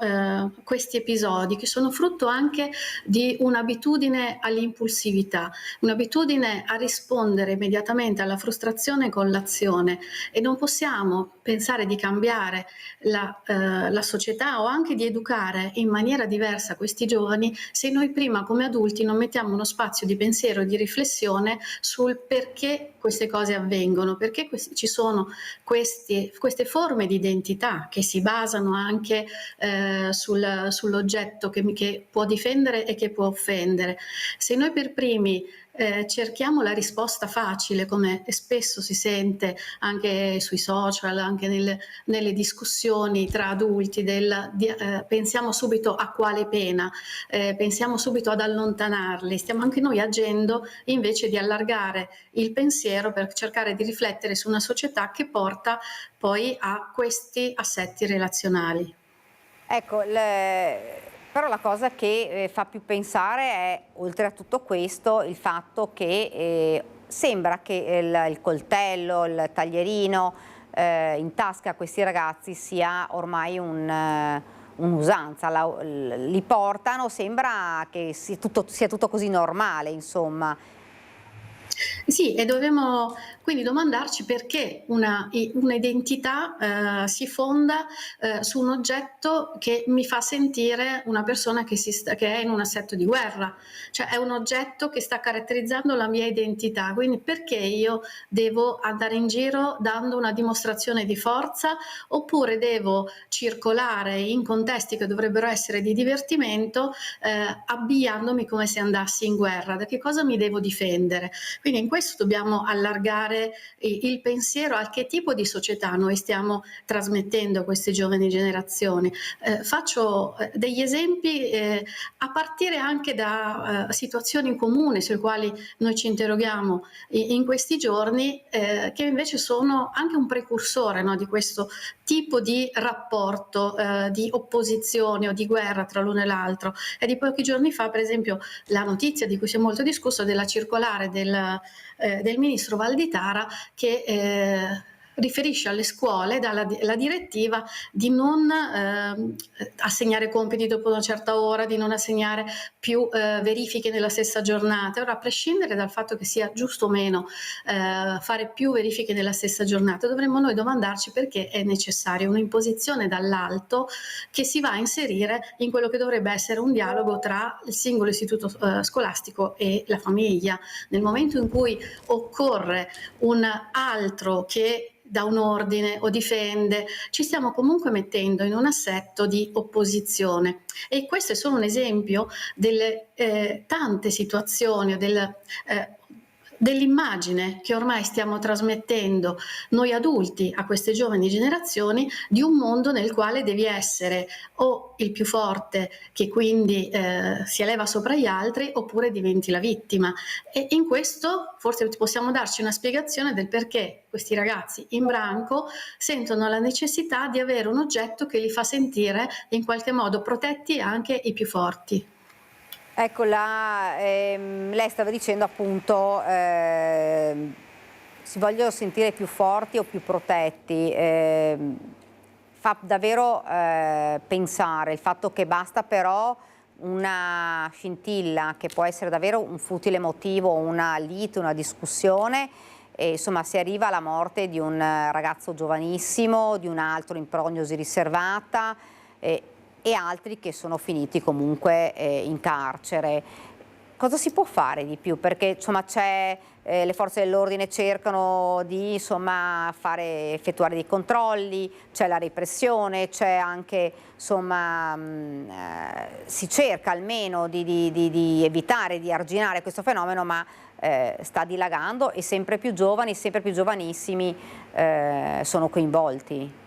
questi episodi, che sono frutto anche di un'abitudine all'impulsività, un'abitudine a rispondere immediatamente alla frustrazione con l'azione, e non possiamo pensare di cambiare la società o anche di educare in maniera diversa questi giovani se noi prima come adulti non mettiamo uno spazio di pensiero e di riflessione sul perché queste cose avvengono, perché ci sono queste forme di identità che si basano anche sull'oggetto che può difendere e che può offendere. Se noi per primi cerchiamo la risposta facile, come spesso si sente anche sui social, anche nelle discussioni tra adulti, pensiamo subito a quale pena, pensiamo subito ad allontanarli, stiamo anche noi agendo invece di allargare il pensiero per cercare di riflettere su una società che porta poi a questi assetti relazionali. Ecco, però la cosa che fa più pensare è, oltre a tutto questo, il fatto che sembra che il coltello, il taglierino in tasca a questi ragazzi sia ormai un'usanza, li portano, sembra che sia tutto così normale, insomma. Sì, e dobbiamo quindi domandarci perché un'identità si fonda su un oggetto che mi fa sentire una persona che è in un assetto di guerra, cioè è un oggetto che sta caratterizzando la mia identità, quindi perché io devo andare in giro dando una dimostrazione di forza, oppure devo circolare in contesti che dovrebbero essere di divertimento abbigliandomi come se andassi in guerra, da che cosa mi devo difendere? Quindi in questo dobbiamo allargare il pensiero a che tipo di società noi stiamo trasmettendo a queste giovani generazioni. Faccio degli esempi a partire anche da situazioni comuni sulle quali noi ci interroghiamo in questi giorni, che invece sono anche un precursore, no, di questo tipo di rapporto di opposizione o di guerra tra l'uno e l'altro. È di pochi giorni fa, per esempio, la notizia di cui si è molto discusso della circolare del ministro Valditara che riferisce alle scuole la direttiva di non assegnare compiti dopo una certa ora, di non assegnare più verifiche nella stessa giornata. Ora, a prescindere dal fatto che sia giusto o meno fare più verifiche nella stessa giornata, dovremmo noi domandarci perché è necessaria un'imposizione dall'alto che si va a inserire in quello che dovrebbe essere un dialogo tra il singolo istituto scolastico e la famiglia. Nel momento in cui occorre un altro che dà un ordine o difende, ci stiamo comunque mettendo in un assetto di opposizione, e questo è solo un esempio delle tante situazioni o dell'immagine che ormai stiamo trasmettendo noi adulti a queste giovani generazioni di un mondo nel quale devi essere o il più forte, che quindi si eleva sopra gli altri, oppure diventi la vittima. E in questo forse possiamo darci una spiegazione del perché questi ragazzi in branco sentono la necessità di avere un oggetto che li fa sentire in qualche modo protetti anche i più forti. Ecco, lei stava dicendo appunto si vogliono sentire più forti o più protetti, fa davvero pensare il fatto che basta però una scintilla, che può essere davvero un futile motivo, una lite, una discussione, e insomma si arriva alla morte di un ragazzo giovanissimo, di un altro in prognosi riservata, e altri che sono finiti comunque in carcere. cosa si può fare di più? Perché insomma le forze dell'ordine cercano di effettuare dei controlli, c'è la repressione, c'è anche si cerca almeno di evitare, di arginare questo fenomeno, ma sta dilagando e sempre più giovani, sempre più giovanissimi sono coinvolti.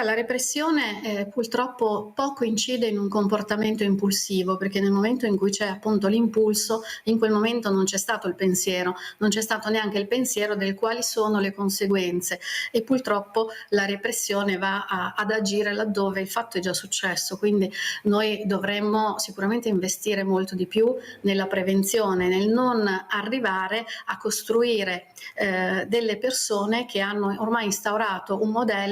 La repressione purtroppo poco incide in un comportamento impulsivo, perché nel momento in cui c'è appunto l'impulso, in quel momento non c'è stato il pensiero, non c'è stato neanche il pensiero del quali sono le conseguenze, e purtroppo la repressione va ad agire laddove il fatto è già successo. Quindi noi dovremmo sicuramente investire molto di più nella prevenzione, nel non arrivare a costruire delle persone che hanno ormai instaurato un modello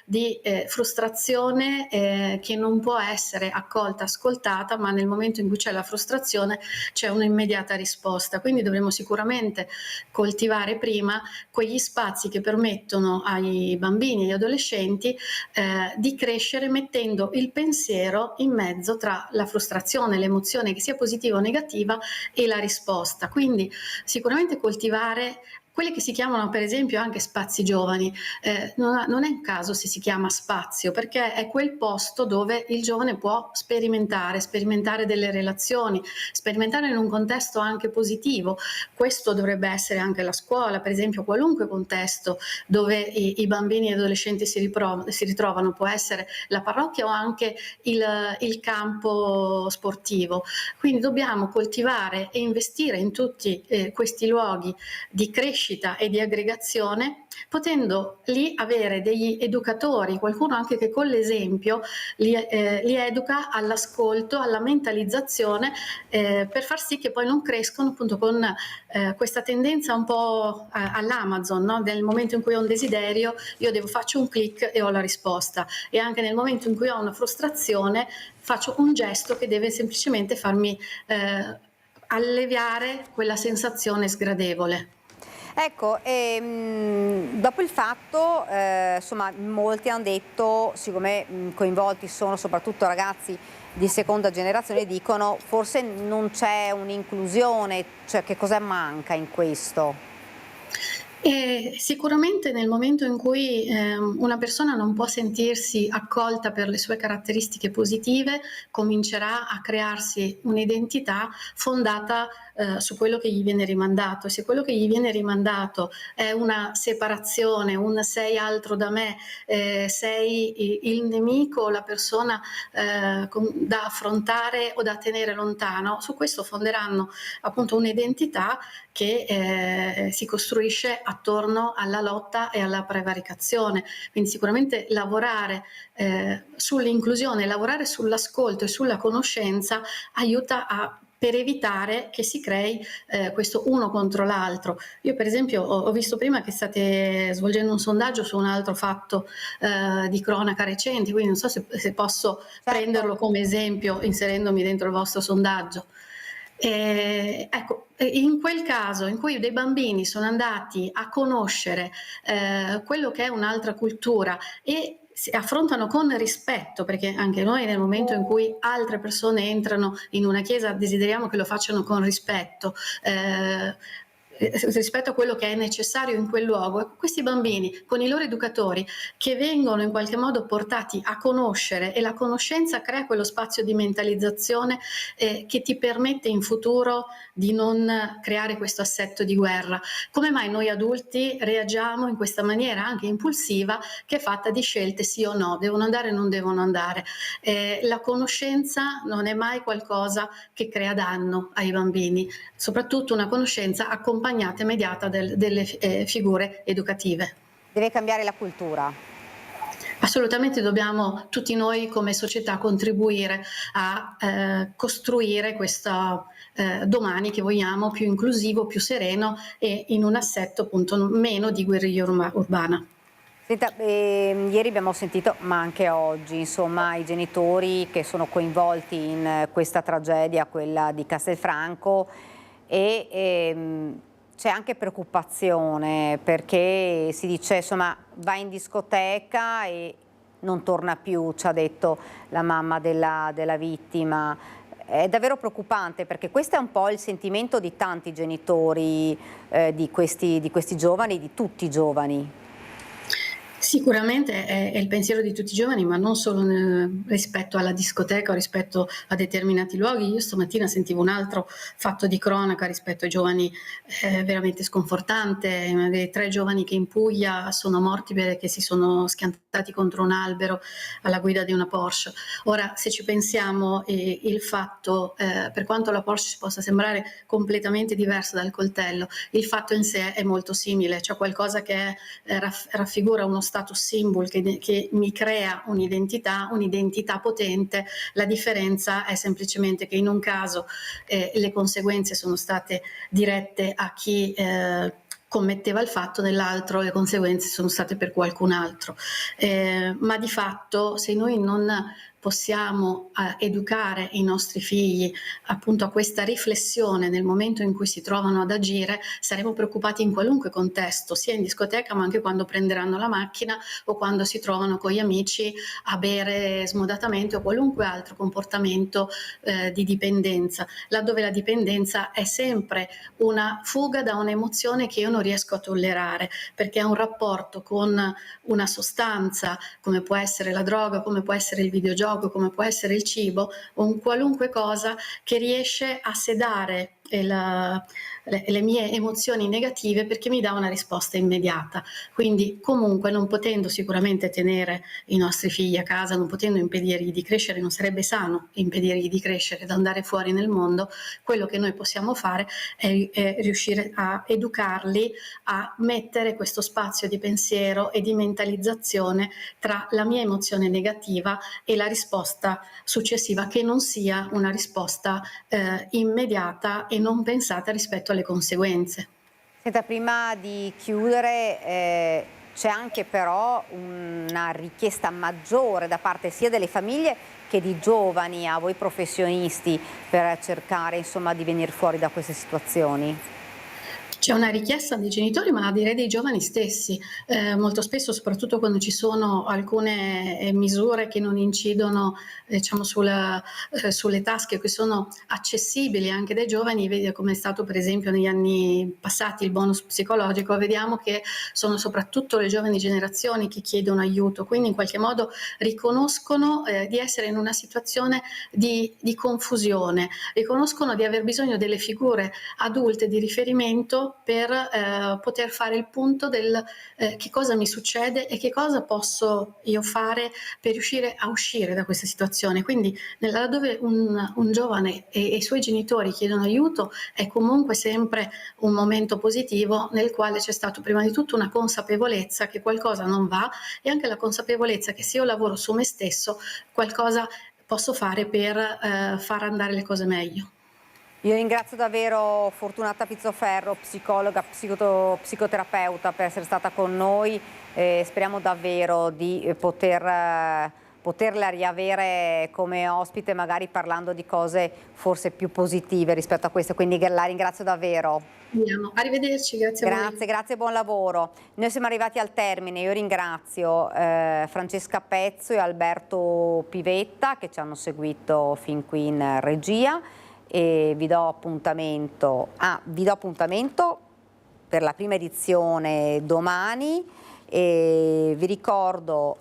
di frustrazione che non può essere accolta, ascoltata, ma nel momento in cui c'è la frustrazione c'è un'immediata risposta. Quindi dovremo sicuramente coltivare prima quegli spazi che permettono ai bambini e agli adolescenti di crescere mettendo il pensiero in mezzo tra la frustrazione, l'emozione che sia positiva o negativa e la risposta. Quindi sicuramente coltivare quelli che si chiamano per esempio anche spazi giovani. Non è un caso se si chiama spazio, perché è quel posto dove il giovane può sperimentare delle relazioni, sperimentare in un contesto anche positivo. Questo dovrebbe essere anche la scuola, per esempio qualunque contesto dove i bambini e gli adolescenti si ritrovano, può essere la parrocchia o anche il campo sportivo. Quindi dobbiamo coltivare e investire in tutti questi luoghi di crescita e di aggregazione, potendo lì avere degli educatori, qualcuno anche che con l'esempio li educa all'ascolto, alla mentalizzazione, per far sì che poi non crescono appunto con questa tendenza un po' all'Amazon, no? Nel momento in cui ho un desiderio io faccio un click e ho la risposta, e anche nel momento in cui ho una frustrazione faccio un gesto che deve semplicemente farmi alleviare quella sensazione sgradevole. Ecco, dopo il fatto, molti hanno detto, siccome coinvolti sono soprattutto ragazzi di seconda generazione, dicono forse non c'è un'inclusione, cioè che cosa manca in questo? Sicuramente nel momento in cui una persona non può sentirsi accolta per le sue caratteristiche positive, comincerà a crearsi un'identità fondata su quello che gli viene rimandato. Se quello che gli viene rimandato è una separazione, un sei altro da me, sei il nemico, la persona da affrontare o da tenere lontano, su questo fonderanno appunto un'identità che si costruisce attorno alla lotta e alla prevaricazione. Quindi sicuramente lavorare sull'inclusione, lavorare sull'ascolto e sulla conoscenza aiuta per evitare che si crei questo uno contro l'altro. Io per esempio ho visto prima che state svolgendo un sondaggio su un altro fatto di cronaca recenti, quindi non so se posso prenderlo come esempio inserendomi dentro il vostro sondaggio. Ecco, in quel caso in cui dei bambini sono andati a conoscere quello che è un'altra cultura e si affrontano con rispetto, perché anche noi nel momento in cui altre persone entrano in una chiesa desideriamo che lo facciano con rispetto, rispetto a quello che è necessario in quel luogo. Questi bambini con i loro educatori che vengono in qualche modo portati a conoscere, e la conoscenza crea quello spazio di mentalizzazione che ti permette in futuro di non creare questo assetto di guerra. Come mai noi adulti reagiamo in questa maniera anche impulsiva, che è fatta di scelte sì o no, devono andare o non devono andare? La conoscenza non è mai qualcosa che crea danno ai bambini, soprattutto una conoscenza accompagnata e mediata delle figure educative. Deve cambiare la cultura. Assolutamente dobbiamo tutti noi come società contribuire a costruire questo domani che vogliamo più inclusivo, più sereno e in un assetto appunto meno di guerriglia urbana. Senta, ieri abbiamo sentito, ma anche oggi, insomma, i genitori che sono coinvolti in questa tragedia, quella di Castelfranco, e c'è anche preoccupazione perché si dice, insomma, va in discoteca e non torna più, ci ha detto la mamma della vittima. è davvero preoccupante, perché questo è un po' il sentimento di tanti genitori di questi giovani, di tutti i giovani. Sicuramente è il pensiero di tutti i giovani, ma non solo rispetto alla discoteca o rispetto a determinati luoghi. Io stamattina sentivo un altro fatto di cronaca rispetto ai giovani veramente sconfortante, dei 3 giovani che in Puglia sono morti perché si sono schiantati contro un albero alla guida di una Porsche. Ora, se ci pensiamo, il fatto, per quanto la Porsche possa sembrare completamente diversa dal coltello, il fatto in sé è molto simile, cioè qualcosa che raffigura uno status symbol che mi crea un'identità potente. La differenza è semplicemente che in un caso le conseguenze sono state dirette a chi commetteva il fatto, nell'altro le conseguenze sono state per qualcun altro. Ma di fatto, se noi non possiamo educare i nostri figli appunto a questa riflessione nel momento in cui si trovano ad agire, saremo preoccupati in qualunque contesto, sia in discoteca ma anche quando prenderanno la macchina o quando si trovano con gli amici a bere smodatamente o qualunque altro comportamento di dipendenza, laddove la dipendenza è sempre una fuga da un'emozione che io non riesco a tollerare, perché è un rapporto con una sostanza come può essere la droga, come può essere il videogioco, come può essere il cibo, o un qualunque cosa che riesce a sedare le mie emozioni negative, perché mi dà una risposta immediata. Quindi comunque, non potendo sicuramente tenere i nostri figli a casa, non potendo impedirgli di crescere, non sarebbe sano impedirgli di crescere, da andare fuori nel mondo, quello che noi possiamo fare è riuscire a educarli a mettere questo spazio di pensiero e di mentalizzazione tra la mia emozione negativa e la risposta successiva, che non sia una risposta immediata e non pensata rispetto alle conseguenze. Senta, prima di chiudere, c'è anche però una richiesta maggiore da parte sia delle famiglie che di giovani a voi professionisti per cercare, insomma, di venire fuori da queste situazioni. C'è una richiesta dei genitori, ma direi dei giovani stessi. Molto spesso, soprattutto quando ci sono alcune misure che non incidono, diciamo, sulle tasche, che sono accessibili anche dai giovani, vedi come è stato per esempio negli anni passati il bonus psicologico, vediamo che sono soprattutto le giovani generazioni che chiedono aiuto, quindi in qualche modo riconoscono di essere in una situazione di confusione, riconoscono di aver bisogno delle figure adulte di riferimento per poter fare il punto del che cosa mi succede e che cosa posso io fare per riuscire a uscire da questa situazione. Quindi laddove un giovane e i suoi genitori chiedono aiuto, è comunque sempre un momento positivo nel quale c'è stato prima di tutto una consapevolezza che qualcosa non va, e anche la consapevolezza che se io lavoro su me stesso qualcosa posso fare per far andare le cose meglio. Io ringrazio davvero Fortunata Pizzoferro, psicologa, psicoterapeuta, per essere stata con noi. Speriamo davvero di poterla riavere come ospite, magari parlando di cose forse più positive rispetto a queste, quindi la ringrazio davvero. Arrivederci, grazie a voi. Grazie, buon lavoro. Noi siamo arrivati al termine. Io ringrazio Francesca Pezzo e Alberto Pivetta che ci hanno seguito fin qui in regia, e vi do appuntamento per la prima edizione domani, e vi ricordo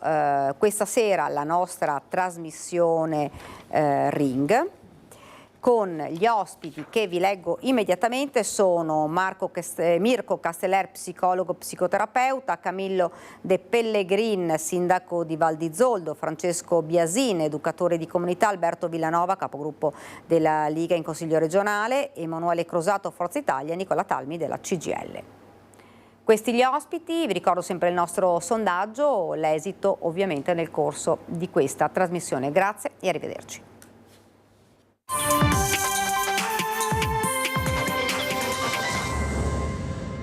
questa sera la nostra trasmissione Ring, con gli ospiti che vi leggo immediatamente. Sono Mirko Casteller, psicologo psicoterapeuta, Camillo De Pellegrin, sindaco di Val di Zoldo, Francesco Biasin, educatore di comunità, Alberto Villanova, capogruppo della Liga in Consiglio regionale, Emanuele Crosato, Forza Italia, e Nicola Talmi della CGIL. Questi gli ospiti. Vi ricordo sempre il nostro sondaggio, l'esito ovviamente nel corso di questa trasmissione. Grazie e arrivederci.